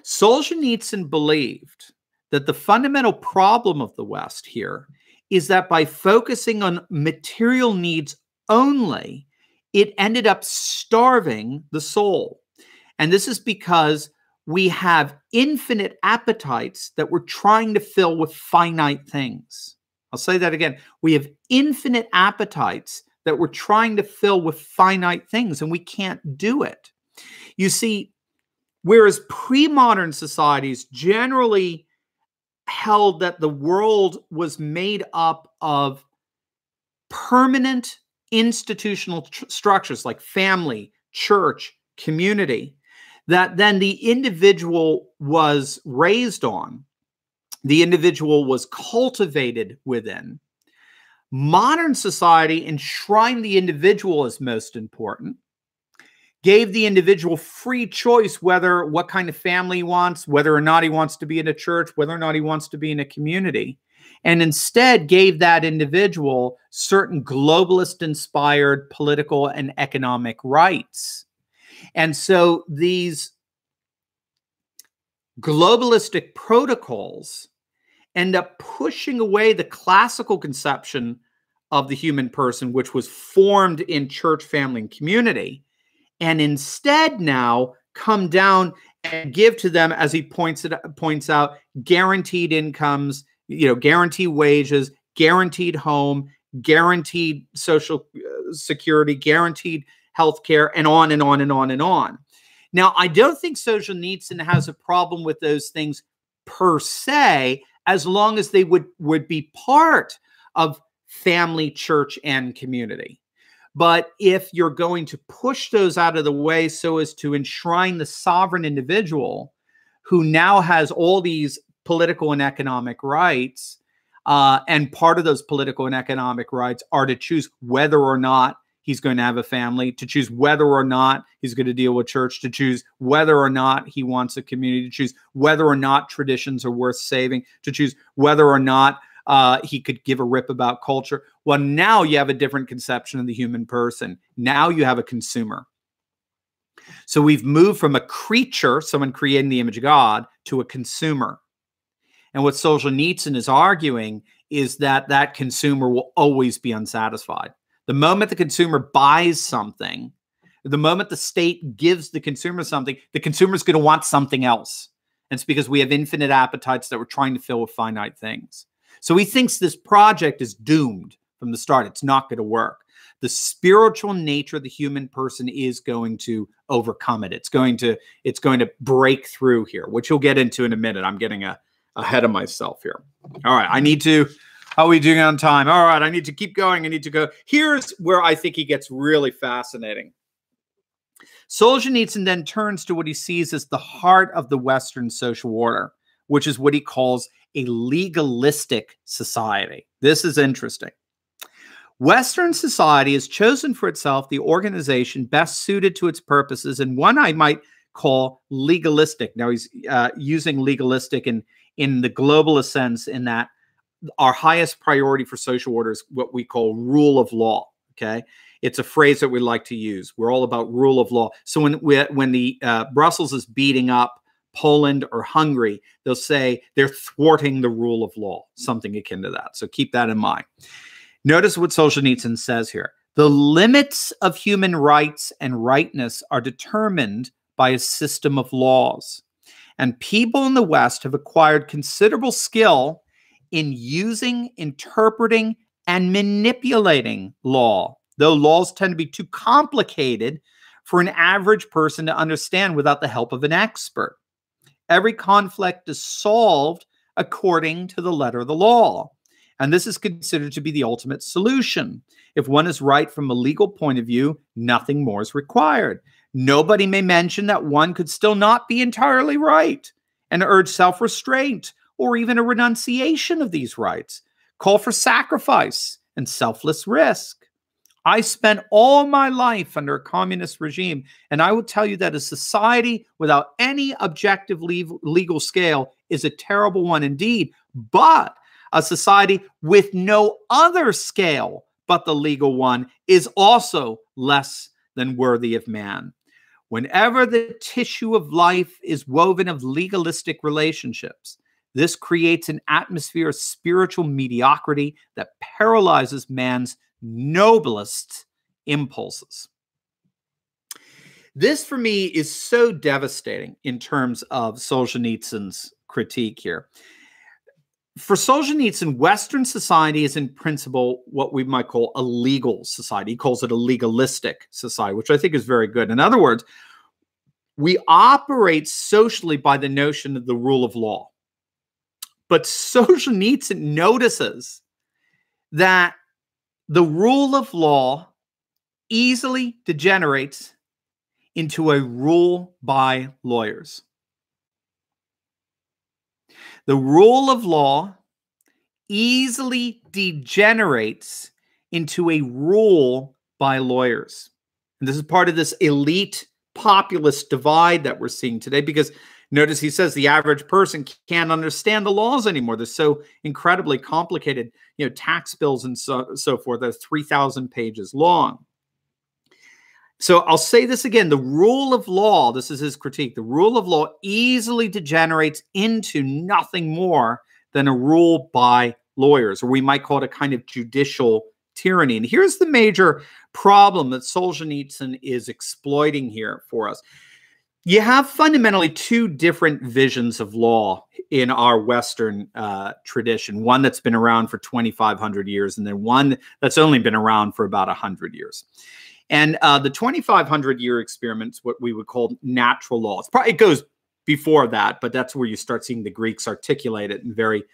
Solzhenitsyn believed that the fundamental problem of the West here is that by focusing on material needs only, it ended up starving the soul. And this is because we have infinite appetites that we're trying to fill with finite things. I'll say that again. We have infinite appetites that we're trying to fill with finite things, and we can't do it. You see, whereas pre-modern societies generally held that the world was made up of permanent institutional structures like family, church, community, that then the individual was raised on, the individual was cultivated within. Modern society enshrined the individual as most important, gave the individual free choice what kind of family he wants, whether or not he wants to be in a church, whether or not he wants to be in a community, and instead gave that individual certain globalist-inspired political and economic rights. And so these globalistic protocols end up pushing away the classical conception of the human person, which was formed in church, family, and community, and instead now come down and give to them, as he points out, guaranteed incomes, guaranteed wages, guaranteed home, guaranteed social security, guaranteed healthcare, and on and on and on and on. Now, I don't think Solzhenitsyn has a problem with those things per se, as long as they would be part of family, church, and community. But if you're going to push those out of the way so as to enshrine the sovereign individual who now has all these political and economic rights, and part of those political and economic rights are to choose whether or not he's going to have a family, to choose whether or not he's going to deal with church, to choose whether or not he wants a community, to choose whether or not traditions are worth saving, to choose whether or not he could give a rip about culture. Well, now you have a different conception of the human person. Now you have a consumer. So we've moved from a creature, someone created in the image of God, to a consumer. And what Solzhenitsyn is arguing is that that consumer will always be unsatisfied. The moment the consumer buys something, the moment the state gives the consumer something, the consumer is going to want something else. And it's because we have infinite appetites that we're trying to fill with finite things. So he thinks this project is doomed from the start. It's not going to work. The spiritual nature of the human person is going to overcome it. It's going to break through here, which you'll get into in a minute. I'm getting ahead of myself here. All right, how are we doing on time? All right, I need to keep going. I need to go. Here's where I think he gets really fascinating. Solzhenitsyn then turns to what he sees as the heart of the Western social order, which is what he calls a legalistic society. This is interesting. Western society has chosen for itself the organization best suited to its purposes, and one I might call legalistic. Now, he's using legalistic in the globalist sense, in that our highest priority for social order is what we call rule of law, okay? It's a phrase that we like to use. We're all about rule of law. So when the Brussels is beating up Poland or Hungary, they'll say they're thwarting the rule of law, something akin to that. So keep that in mind. Notice what Solzhenitsyn says here. The limits of human rights and rightness are determined by a system of laws. And people in the West have acquired considerable skill in using, interpreting, and manipulating law though laws tend to be too complicated for an average person to understand without the help of an expert. Every conflict is solved according to the letter of the law, and this is considered to be the ultimate solution. If one is right from a legal point of view, nothing more is required. Nobody may mention that one could still not be entirely right, and urge self-restraint or even a renunciation of these rights, call for sacrifice and selfless risk. I spent all my life under a communist regime, and I will tell you that a society without any objective legal scale is a terrible one indeed, but a society with no other scale but the legal one is also less than worthy of man. Whenever the tissue of life is woven of legalistic relationships, this creates an atmosphere of spiritual mediocrity that paralyzes man's noblest impulses. This, for me, is so devastating in terms of Solzhenitsyn's critique here. For Solzhenitsyn, Western society is in principle what we might call a legal society. He calls it a legalistic society, which I think is very good. In other words, we operate socially by the notion of the rule of law. But Solzhenitsyn notices that the rule of law easily degenerates into a rule by lawyers. The rule of law easily degenerates into a rule by lawyers. And this is part of this elite populist divide that we're seeing today, because notice he says the average person can't understand the laws anymore. They're so incredibly complicated, tax bills and so forth. They're 3,000 pages long. So I'll say this again, the rule of law, this is his critique, the rule of law easily degenerates into nothing more than a rule by lawyers, or we might call it a kind of judicial tyranny. And here's the major problem that Solzhenitsyn is exploiting here for us. You have fundamentally two different visions of law in our Western tradition, one that's been around for 2,500 years, and then one that's only been around for about 100 years. And the 2,500-year experiment is what we would call natural law. It goes before that, but that's where you start seeing the Greeks articulate it in very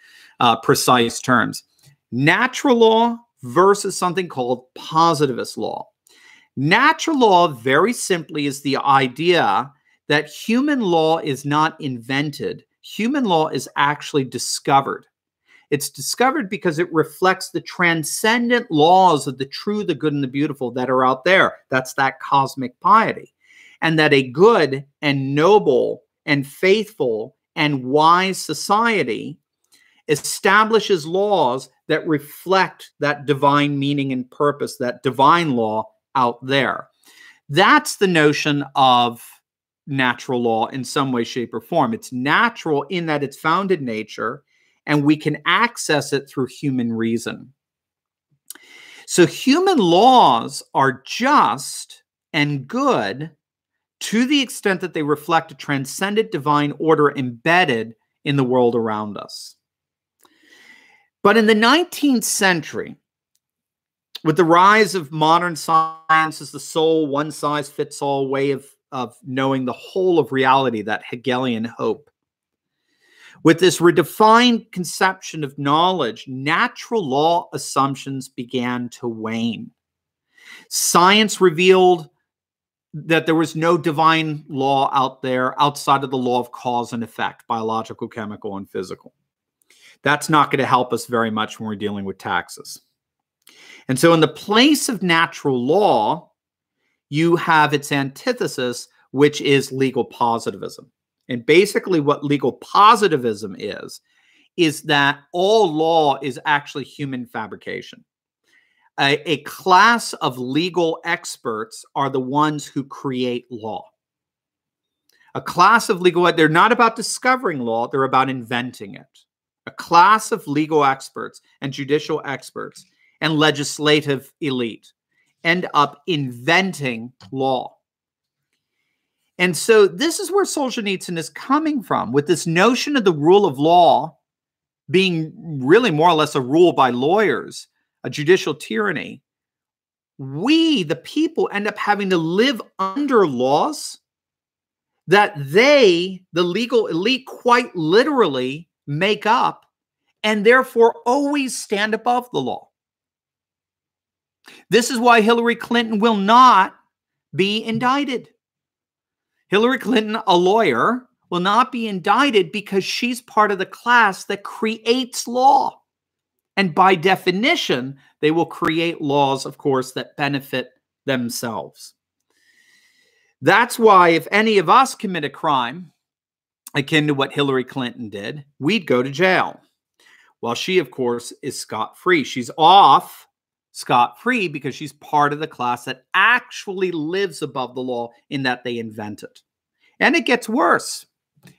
precise terms. Natural law versus something called positivist law. Natural law, very simply, is the idea that human law is not invented. Human law is actually discovered. It's discovered because it reflects the transcendent laws of the true, the good, and the beautiful that are out there. That's that cosmic piety. And that a good and noble and faithful and wise society establishes laws that reflect that divine meaning and purpose, that divine law out there. That's the notion of natural law in some way, shape, or form. It's natural in that it's found in nature, and we can access it through human reason. So human laws are just and good to the extent that they reflect a transcendent divine order embedded in the world around us. But in the 19th century, with the rise of modern science as the sole one-size-fits-all way of knowing the whole of reality, that Hegelian hope, with this redefined conception of knowledge, natural law assumptions began to wane. Science revealed that there was no divine law out there outside of the law of cause and effect, biological, chemical, and physical. That's not going to help us very much when we're dealing with taxes. And so in the place of natural law, you have its antithesis, which is legal positivism. And basically what legal positivism is that all law is actually human fabrication. A class of legal experts are the ones who create law. A class of legal, they're not about discovering law, they're about inventing it. A class of legal experts and judicial experts and legislative elite end up inventing law. And so this is where Solzhenitsyn is coming from, with this notion of the rule of law being really more or less a rule by lawyers, a judicial tyranny. we, the people, end up having to live under laws that they, the legal elite, quite literally make up, and therefore always stand above the law. This is why Hillary Clinton will not be indicted. Hillary Clinton, a lawyer, will not be indicted because she's part of the class that creates law. And by definition, they will create laws, of course, that benefit themselves. That's why if any of us commit a crime akin to what Hillary Clinton did, we'd go to jail. Well, she, of course, is scot-free. She's off scot-free because she's part of the class that actually lives above the law in that they invent it. And it gets worse.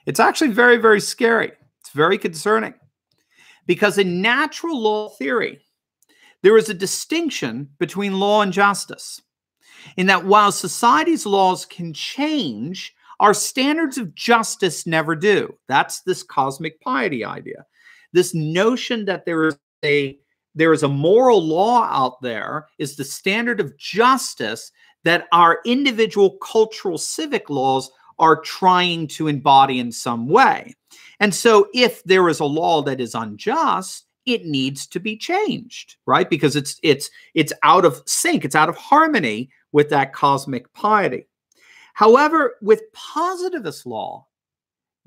It's actually very, very scary. It's very concerning. Because in natural law theory, there is a distinction between law and justice. In that while society's laws can change, our standards of justice never do. That's this cosmic piety idea. This notion that there is a moral law out there is the standard of justice that our individual cultural civic laws are trying to embody in some way. And so if there is a law that is unjust, it needs to be changed, right? Because it's out of sync, it's out of harmony with that cosmic piety. However, with positivist law,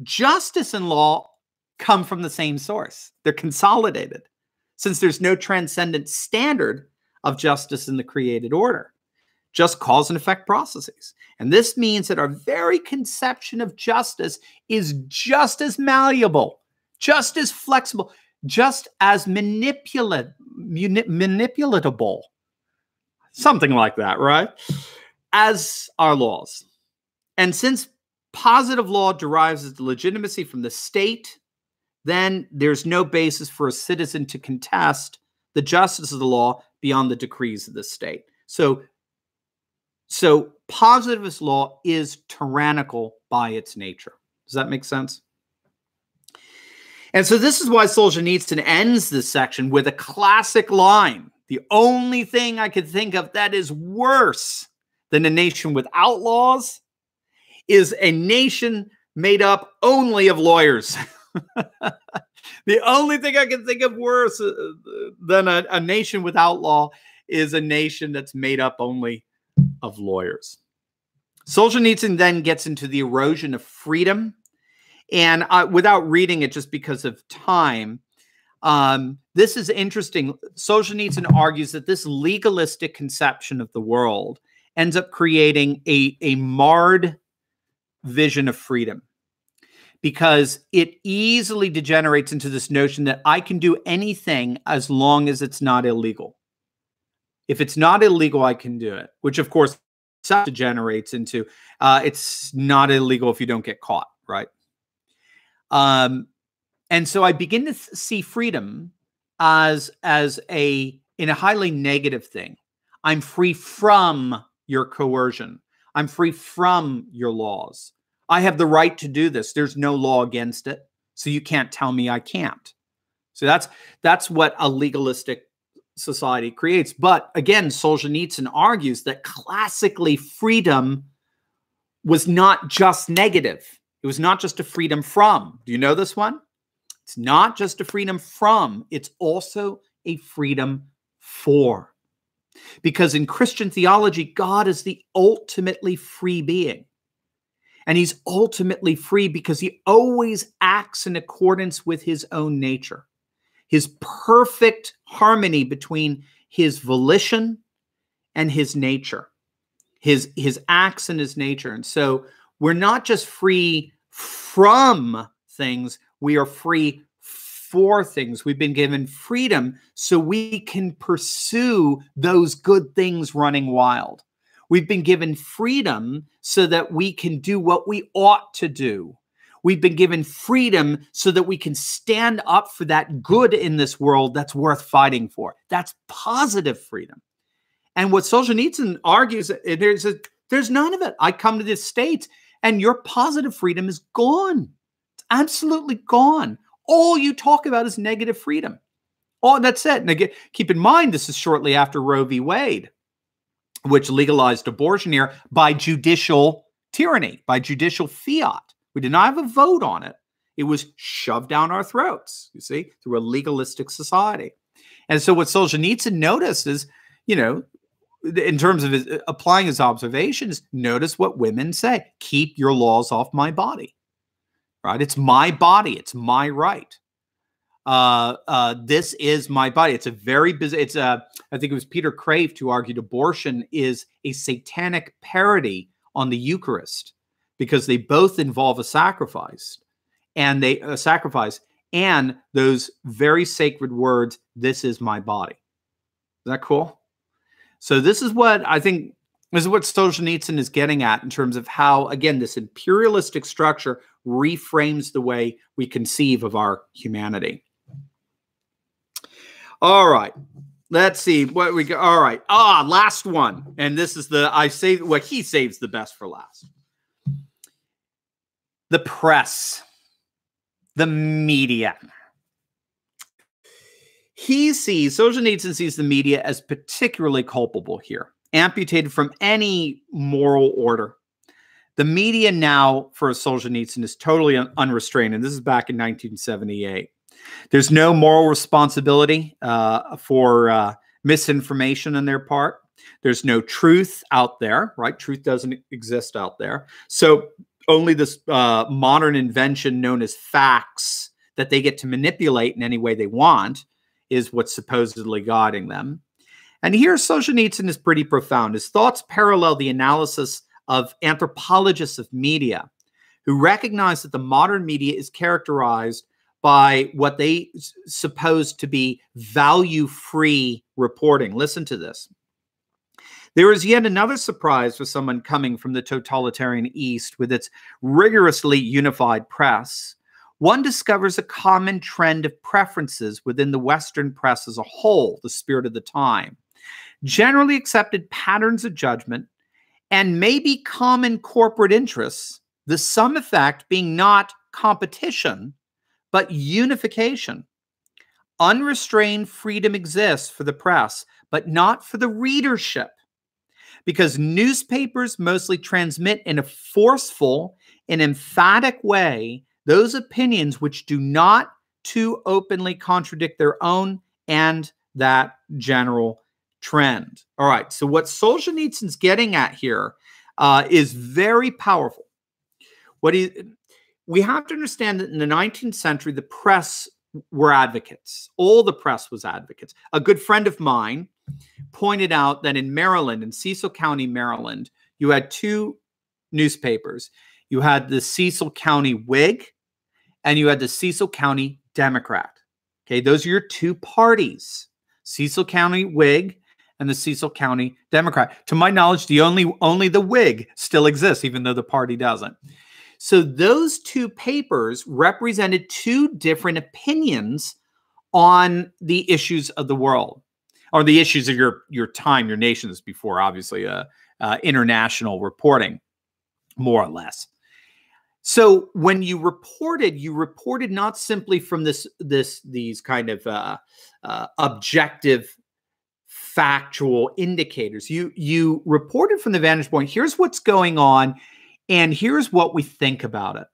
justice and law come from the same source. They're consolidated, since there's no transcendent standard of justice in the created order, just cause and effect processes. And this means that our very conception of justice is just as malleable, just as flexible, just as manipulatable, something like that, right? As our laws. And since positive law derives its legitimacy from the state, then there's no basis for a citizen to contest the justice of the law beyond the decrees of the state. So positivist law is tyrannical by its nature. Does that make sense? And so this is why Solzhenitsyn ends this section with a classic line. The only thing I could think of that is worse than a nation without laws is a nation made up only of lawyers. The only thing I can think of worse than a nation without law is a nation that's made up only of lawyers. Solzhenitsyn then gets into the erosion of freedom. And without reading it just because of time, this is interesting. Solzhenitsyn argues that this legalistic conception of the world ends up creating a marred vision of freedom, because it easily degenerates into this notion that I can do anything as long as it's not illegal. If it's not illegal, I can do it, which of course degenerates into it's not illegal if you don't get caught, right? And so I begin to see freedom as in a highly negative thing. I'm free from your coercion. I'm free from your laws. I have the right to do this. There's no law against it, so you can't tell me I can't. So that's what a legalistic society creates. But again, Solzhenitsyn argues that classically freedom was not just negative. It was not just a freedom from. Do you know this one? It's not just a freedom from. It's also a freedom for. Because in Christian theology, God is the ultimately free being. And he's ultimately free because he always acts in accordance with his own nature. His perfect harmony between his volition and his nature. His acts and his nature. And so we're not just free from things, we are free for things. We've been given freedom so we can pursue those good things running wild. We've been given freedom so that we can do what we ought to do. We've been given freedom so that we can stand up for that good in this world that's worth fighting for. That's positive freedom. And what Solzhenitsyn argues, there's none of it. I come to this state and your positive freedom is gone. It's absolutely gone. All you talk about is negative freedom. Oh, that's it. And again, keep in mind, this is shortly after Roe v. Wade. which legalized abortion here by judicial tyranny, by judicial fiat. We did not have a vote on it. It was shoved down our throats, you see, through a legalistic society. And so what Solzhenitsyn noticed is, you know, in terms of applying his observations, notice what women say. Keep your laws off my body, right? It's my body. It's my right. This is my body. It's a very busy, I think it was Peter Kraft who argued abortion is a satanic parody on the Eucharist because they both involve a sacrifice and those very sacred words, this is my body. Is that cool? So this is what I think, this is what Solzhenitsyn is getting at in terms of how, again, this imperialistic structure reframes the way we conceive of our humanity. All right, let's see what we got. All right, last one. And this is he saves the best for last. The press, the media. Solzhenitsyn sees the media as particularly culpable here, amputated from any moral order. The media now, for Solzhenitsyn, is totally unrestrained, and this is back in 1978. There's no moral responsibility for misinformation on their part. There's no truth out there, right? Truth doesn't exist out there. So only this modern invention known as facts that they get to manipulate in any way they want is what's supposedly guiding them. And here Solzhenitsyn is pretty profound. His thoughts parallel the analysis of anthropologists of media who recognize that the modern media is characterized by what they suppose to be value-free reporting. Listen to this. There is yet another surprise for someone coming from the totalitarian East with its rigorously unified press. One discovers a common trend of preferences within the Western press as a whole, the spirit of the time, generally accepted patterns of judgment, and maybe common corporate interests, the sum effect being not competition, but unification. Unrestrained freedom exists for the press, but not for the readership, because newspapers mostly transmit in a forceful and emphatic way those opinions which do not too openly contradict their own and that general trend. All right, so what Solzhenitsyn's getting at here is very powerful. We have to understand that in the 19th century, the press were advocates. All the press was advocates. A good friend of mine pointed out that in Maryland, in Cecil County, Maryland, you had two newspapers. You had the Cecil County Whig and you had the Cecil County Democrat. Okay, those are your two parties, Cecil County Whig and the Cecil County Democrat. To my knowledge, only the Whig still exists, even though the party doesn't. So those two papers represented two different opinions on the issues of the world, or the issues of your time, your nations before, obviously, international reporting, more or less. So when you reported not simply from these kind of objective, factual indicators. You reported from the vantage point. Here's what's going on, and here's what we think about it.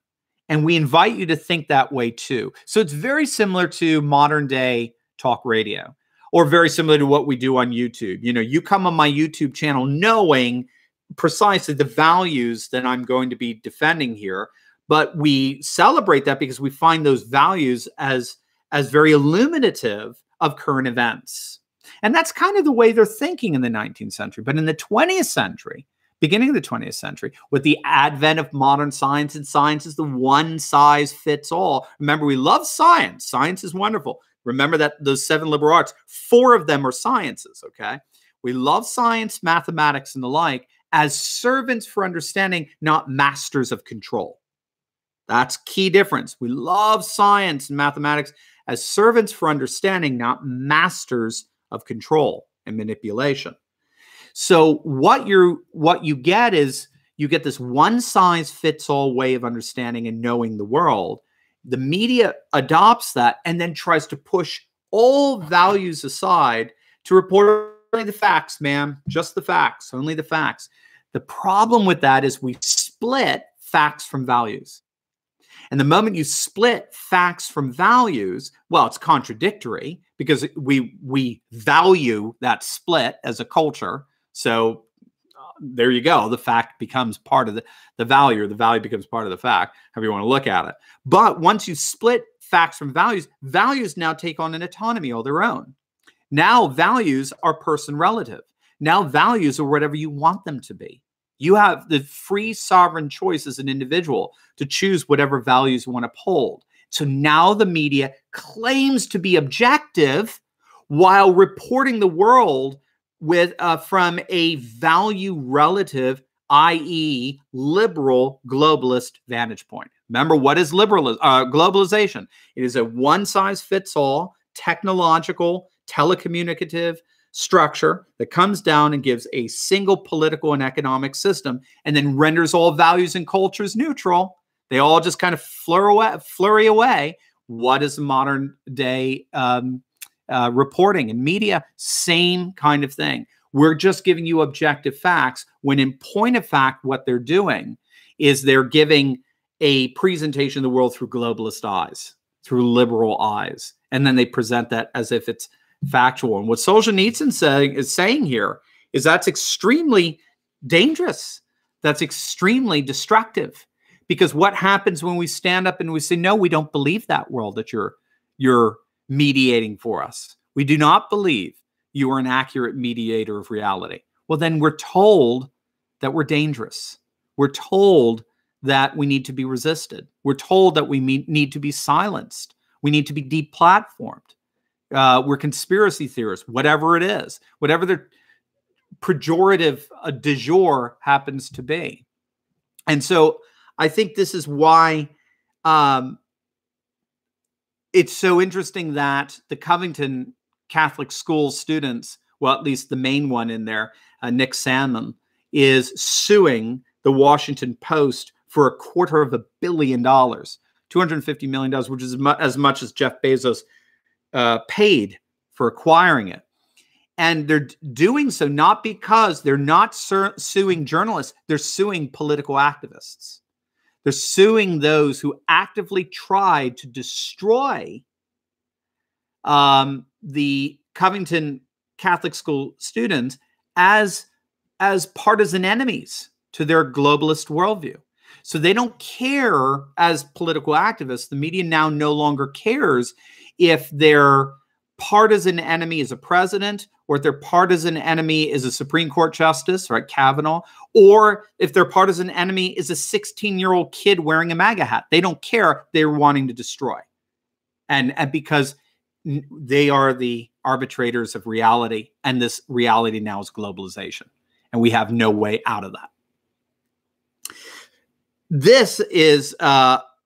And we invite you to think that way too. So it's very similar to modern day talk radio, or very similar to what we do on YouTube. You know, you come on my YouTube channel knowing precisely the values that I'm going to be defending here, but we celebrate that because we find those values as very illuminative of current events. And that's kind of the way they're thinking in the 19th century. But in the 20th century, beginning of the 20th century, with the advent of modern science, and science is the one size fits all. Remember, we love science. Science is wonderful. Remember that those 7 liberal arts, 4 of them are sciences, okay? We love science, mathematics, and the like as servants for understanding, not masters of control. That's key difference. We love science and mathematics as servants for understanding, not masters of control and manipulation. So what you get is you get this one size fits all way of understanding and knowing the world. The media adopts that and then tries to push all values aside to report the facts, ma'am. Just the facts. Only the facts. The problem with that is we split facts from values. And the moment you split facts from values, well, it's contradictory because we value that split as a culture. So there you go. The fact becomes part of the value, or the value becomes part of the fact, however you want to look at it. But once you split facts from values, values now take on an autonomy all their own. Now values are person relative. Now values are whatever you want them to be. You have the free sovereign choice as an individual to choose whatever values you want to uphold. So now the media claims to be objective while reporting the world with from a value relative, i.e. liberal globalist vantage point. Remember, what is globalization? It is a one-size-fits-all technological, telecommunicative structure that comes down and gives a single political and economic system and then renders all values and cultures neutral. They all just kind of flurry away. What is modern day reporting and media? Same kind of thing. We're just giving you objective facts when in point of fact, what they're doing is they're giving a presentation of the world through globalist eyes, through liberal eyes. And then they present that as if it's factual. And what Solzhenitsyn is saying here is that's extremely dangerous. That's extremely destructive. Because what happens when we stand up and we say, no, we don't believe that world that you're mediating for us. We do not believe you are an accurate mediator of reality. Well, then we're told that we're dangerous. We're told that we need to be resisted. We're told that we need to be silenced. We need to be deplatformed. We're conspiracy theorists, whatever it is, whatever the pejorative du jour happens to be. And so I think this is why it's so interesting that the Covington Catholic school students, well, at least the main one in there, Nick Sandmann, is suing the Washington Post for $250 million, $250 million, which is as much as Jeff Bezos paid for acquiring it. And they're doing so not because they're not suing journalists, they're suing political activists. They're suing those who actively tried to destroy the Covington Catholic school students as partisan enemies to their globalist worldview. So they don't care as political activists. The media now no longer cares if their partisan enemy is a president, or if their partisan enemy is a Supreme Court justice, right, Kavanaugh, or if their partisan enemy is a 16-year-old kid wearing a MAGA hat. They don't care. They're wanting to destroy. And because they are the arbitrators of reality, and this reality now is globalization. And we have no way out of that. This is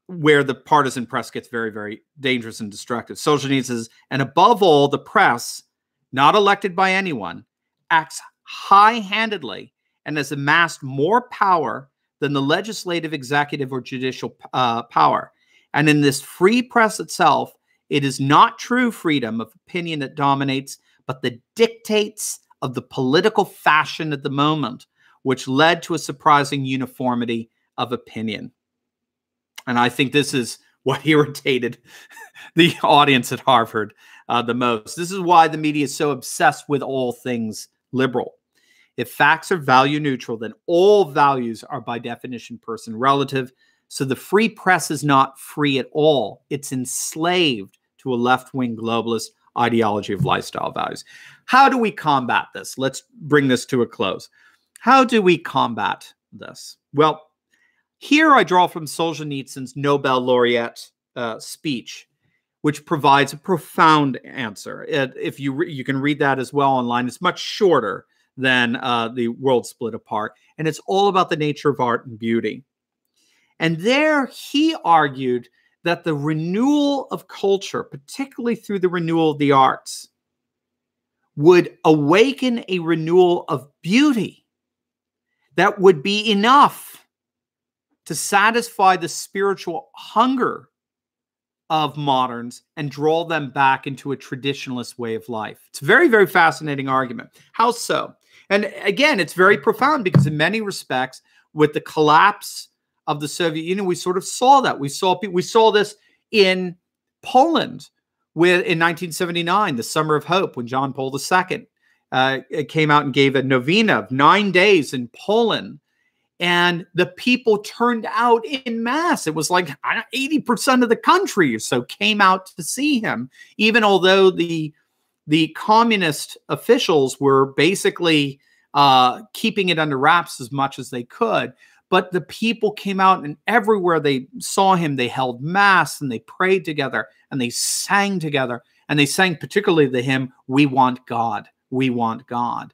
where the partisan press gets very, very dangerous and destructive. Solzhenitsyn says, and above all, the press, not elected by anyone, acts high-handedly and has amassed more power than the legislative, executive, or judicial power. And in this free press itself, it is not true freedom of opinion that dominates, but the dictates of the political fashion at the moment, which led to a surprising uniformity of opinion. And I think this is what irritated the audience at Harvard the most. This is why the media is so obsessed with all things liberal. If facts are value neutral, then all values are by definition person relative. So the free press is not free at all. It's enslaved to a left-wing globalist ideology of lifestyle values. How do we combat this? Let's bring this to a close. How do we combat this? Well, here I draw from Solzhenitsyn's Nobel laureate speech, which provides a profound answer. If you can read that as well online. It's much shorter than The World Split Apart, and it's all about the nature of art and beauty. And there he argued that the renewal of culture, particularly through the renewal of the arts, would awaken a renewal of beauty that would be enough to satisfy the spiritual hunger of moderns and draw them back into a traditionalist way of life. It's a very, very fascinating argument. How so? And again, it's very profound because in many respects, with the collapse of the Soviet Union, we sort of saw that. We saw this in Poland in 1979, the Summer of Hope, when John Paul II came out and gave a novena of 9 days in Poland. And the people turned out in mass. It was like 80% of the country or so came out to see him, even although the communist officials were basically keeping it under wraps as much as they could. But the people came out, and everywhere they saw him, they held mass and they prayed together and they sang together. And they sang particularly the hymn, "We Want God, we want God."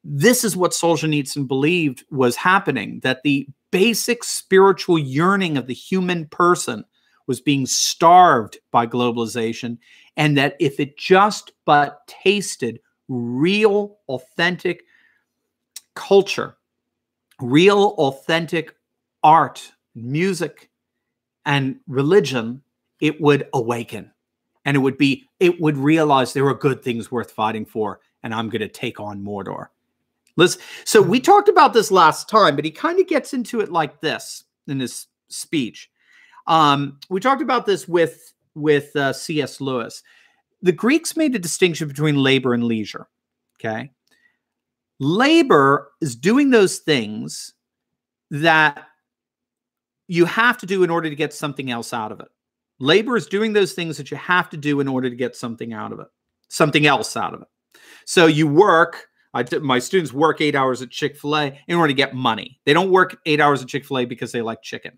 This is what Solzhenitsyn believed was happening, that the basic spiritual yearning of the human person was being starved by globalization, and that if it just but tasted real, authentic culture, real, authentic art, music, and religion, it would awaken. And it would realize there are good things worth fighting for, and I'm going to take on Mordor. So we talked about this last time, but he kind of gets into it like this in his speech. We talked about this with C.S. Lewis. The Greeks made a distinction between labor and leisure. Okay, labor is doing those things that you have to do in order to get something else out of it. Labor is doing those things that you have to do in order to get something out of it, something else out of it. So you work. My students work 8 hours at Chick-fil-A in order to get money. They don't work 8 hours at Chick-fil-A because they like chicken.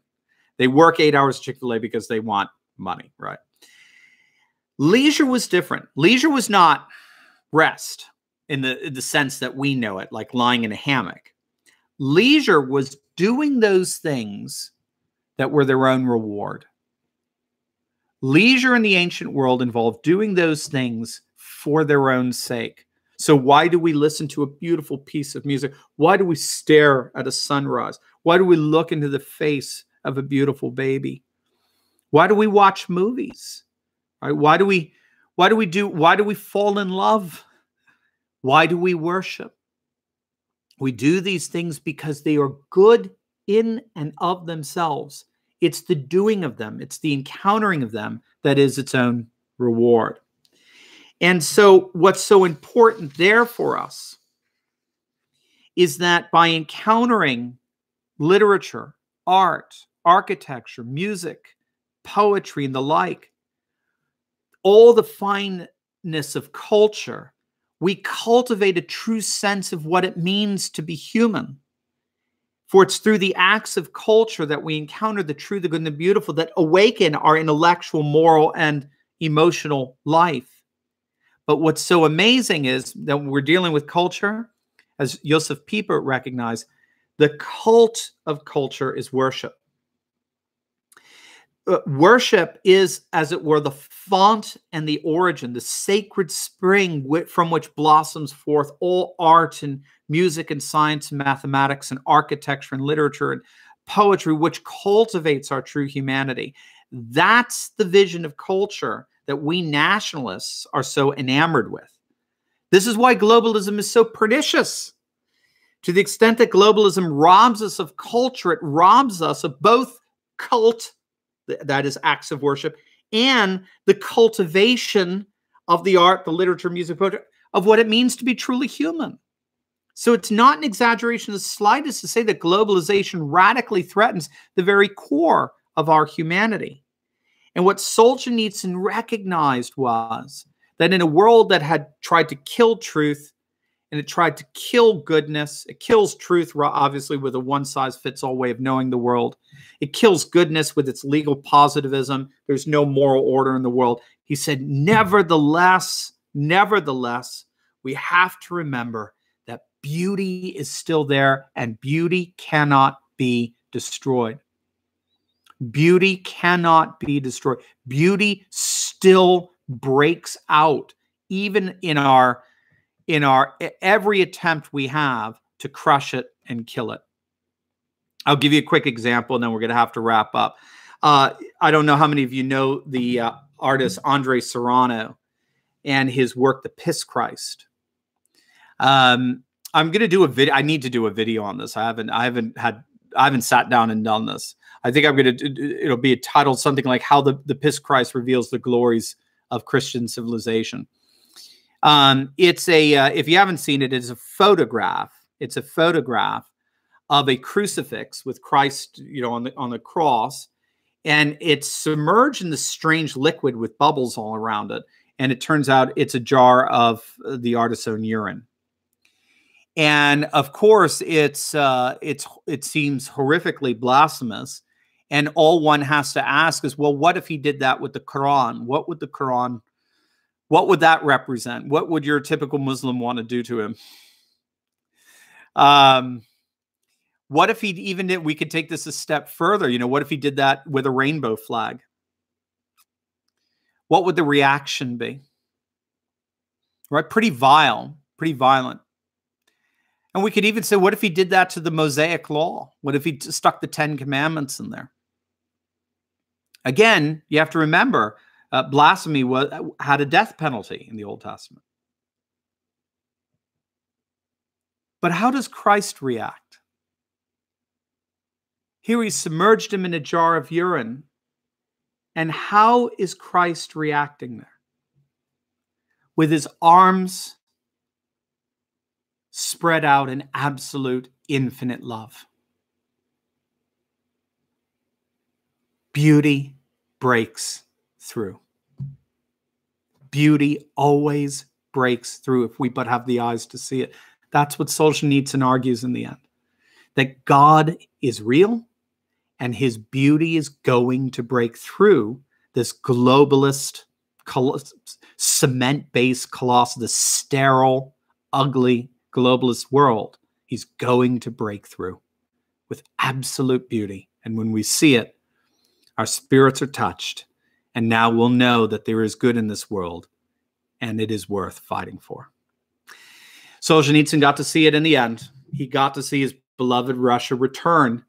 They work 8 hours at Chick-fil-A because they want money, right? Leisure was different. Leisure was not rest in the sense that we know it, like lying in a hammock. Leisure was doing those things that were their own reward. Leisure in the ancient world involved doing those things for their own sake. So why do we listen to a beautiful piece of music? Why do we stare at a sunrise? Why do we look into the face of a beautiful baby? Why do we watch movies? Right? Why do we fall in love? Why do we worship? We do these things because they are good in and of themselves. It's the doing of them, it's the encountering of them that is its own reward. And so what's so important there for us is that by encountering literature, art, architecture, music, poetry, and the like, all the fineness of culture, we cultivate a true sense of what it means to be human. For it's through the acts of culture that we encounter the true, the good, and the beautiful that awaken our intellectual, moral, and emotional life. But what's so amazing is that when we're dealing with culture, as Josef Pieper recognized, the cult of culture is worship. Worship is, as it were, the font and the origin, the sacred spring from which blossoms forth all art and music and science and mathematics and architecture and literature and poetry, which cultivates our true humanity. That's the vision of culture that we nationalists are so enamored with. This is why globalism is so pernicious. To the extent that globalism robs us of culture, it robs us of both cult, that is acts of worship, and the cultivation of the art, the literature, music, poetry, of what it means to be truly human. So it's not an exaggeration of the slightest to say that globalization radically threatens the very core of our humanity. And what Solzhenitsyn recognized was that in a world that had tried to kill truth and it tried to kill goodness, it kills truth, obviously, with a one-size-fits-all way of knowing the world. It kills goodness with its legal positivism. There's no moral order in the world. He said, nevertheless, we have to remember that beauty is still there and beauty cannot be destroyed. Beauty cannot be destroyed. Beauty still breaks out, even in our every attempt we have to crush it and kill it. I'll give you a quick example, and then we're going to have to wrap up. I don't know how many of you know the artist Andre Serrano and his work, The Piss Christ. I'm going to do a video. I need to do a video on this. I haven't sat down and done this. I think I'm going to, it'll be titled something like How the Piss Christ Reveals the Glories of Christian Civilization. It's if you haven't seen it, it's a photograph. It's a photograph of a crucifix with Christ, on the cross, and it's submerged in this strange liquid with bubbles all around it. And it turns out it's a jar of the artist's own urine. And of course, it seems horrifically blasphemous. And all one has to ask is, well, what if he did that with the Quran? What would that represent? What would your typical Muslim want to do to him? What if he even did, we could take this a step further. What if he did that with a rainbow flag? What would the reaction be? Right? Pretty vile, pretty violent. And we could even say, what if he did that to the Mosaic Law? What if he stuck the 10 Commandments in there? Again, you have to remember, blasphemy had a death penalty in the Old Testament. But how does Christ react? Here he submerged him in a jar of urine. And how is Christ reacting there? With his arms spread out in absolute infinite love. Beauty breaks through. Beauty always breaks through if we but have the eyes to see it. That's what Solzhenitsyn argues in the end. That God is real and his beauty is going to break through this globalist, cement-based colossus, this sterile, ugly globalist world. He's going to break through with absolute beauty. And when we see it, our spirits are touched. And now we'll know that there is good in this world and it is worth fighting for. Solzhenitsyn got to see it in the end. He got to see his beloved Russia return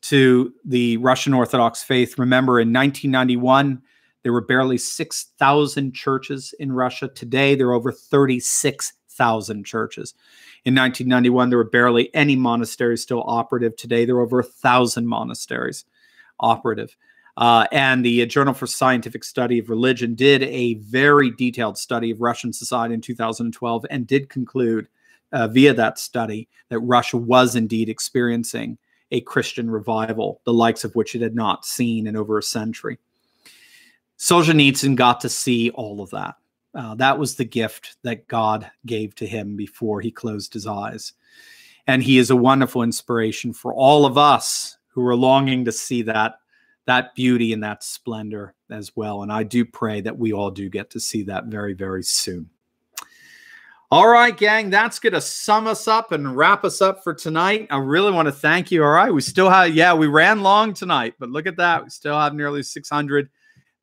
to the Russian Orthodox faith. Remember, in 1991, there were barely 6,000 churches in Russia. Today, there are over 36,000 churches. In 1991, there were barely any monasteries still operative. Today, there are over 1,000 monasteries operative. And the Journal for Scientific Study of Religion did a very detailed study of Russian society in 2012 and did conclude via that study that Russia was indeed experiencing a Christian revival, the likes of which it had not seen in over a century. Solzhenitsyn got to see all of that. That was the gift that God gave to him before he closed his eyes. And he is a wonderful inspiration for all of us who are longing to see that beauty and that splendor as well. And I do pray that we all do get to see that very, very soon. All right, gang, that's going to sum us up and wrap us up for tonight. I really want to thank you. All right, we still have, we ran long tonight, but look at that. We still have nearly 600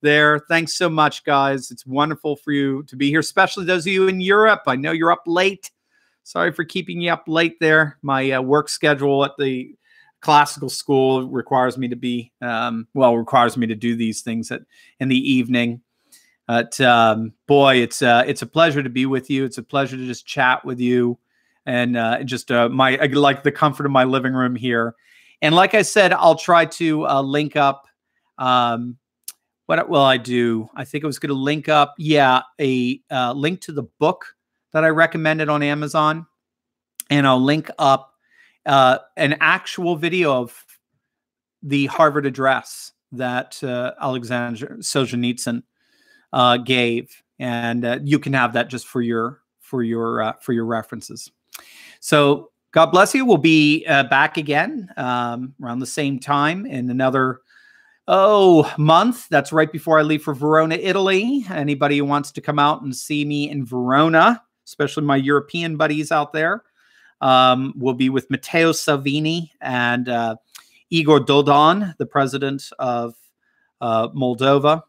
there. Thanks so much, guys. It's wonderful for you to be here, especially those of you in Europe. I know you're up late. Sorry for keeping you up late there. My work schedule at the classical school requires me to be, requires me to do these things in the evening. But boy, it's a pleasure to be with you. It's a pleasure to just chat with you, and I like the comfort of my living room here. And like I said, I'll try to link up. What will I do? I think I was going to link up, a link to the book that I recommended on Amazon, and I'll link up an actual video of the Harvard address that Aleksandr Solzhenitsyn gave, and you can have that just for your references. So God bless you. We'll be back again around the same time in another month. That's right before I leave for Verona, Italy. Anybody who wants to come out and see me in Verona, especially my European buddies out there, will be with Matteo Salvini and Igor Dodon, the president of Moldova.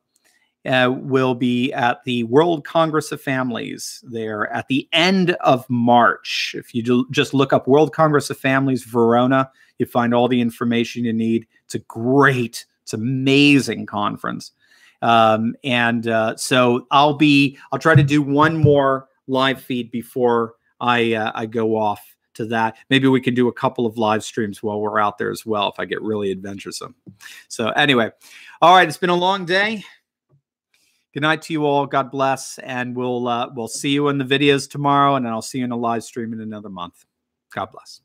Will be at the World Congress of Families there at the end of March. If you just look up World Congress of Families Verona, you find all the information you need. It's a great It's an amazing conference. So I'll try to do one more live feed before I go off to that. Maybe we can do a couple of live streams while we're out there as well, if I get really adventuresome. So anyway, all right, it's been a long day. Good night to you all. God bless. And we'll see you in the videos tomorrow, and then I'll see you in a live stream in another month. God bless.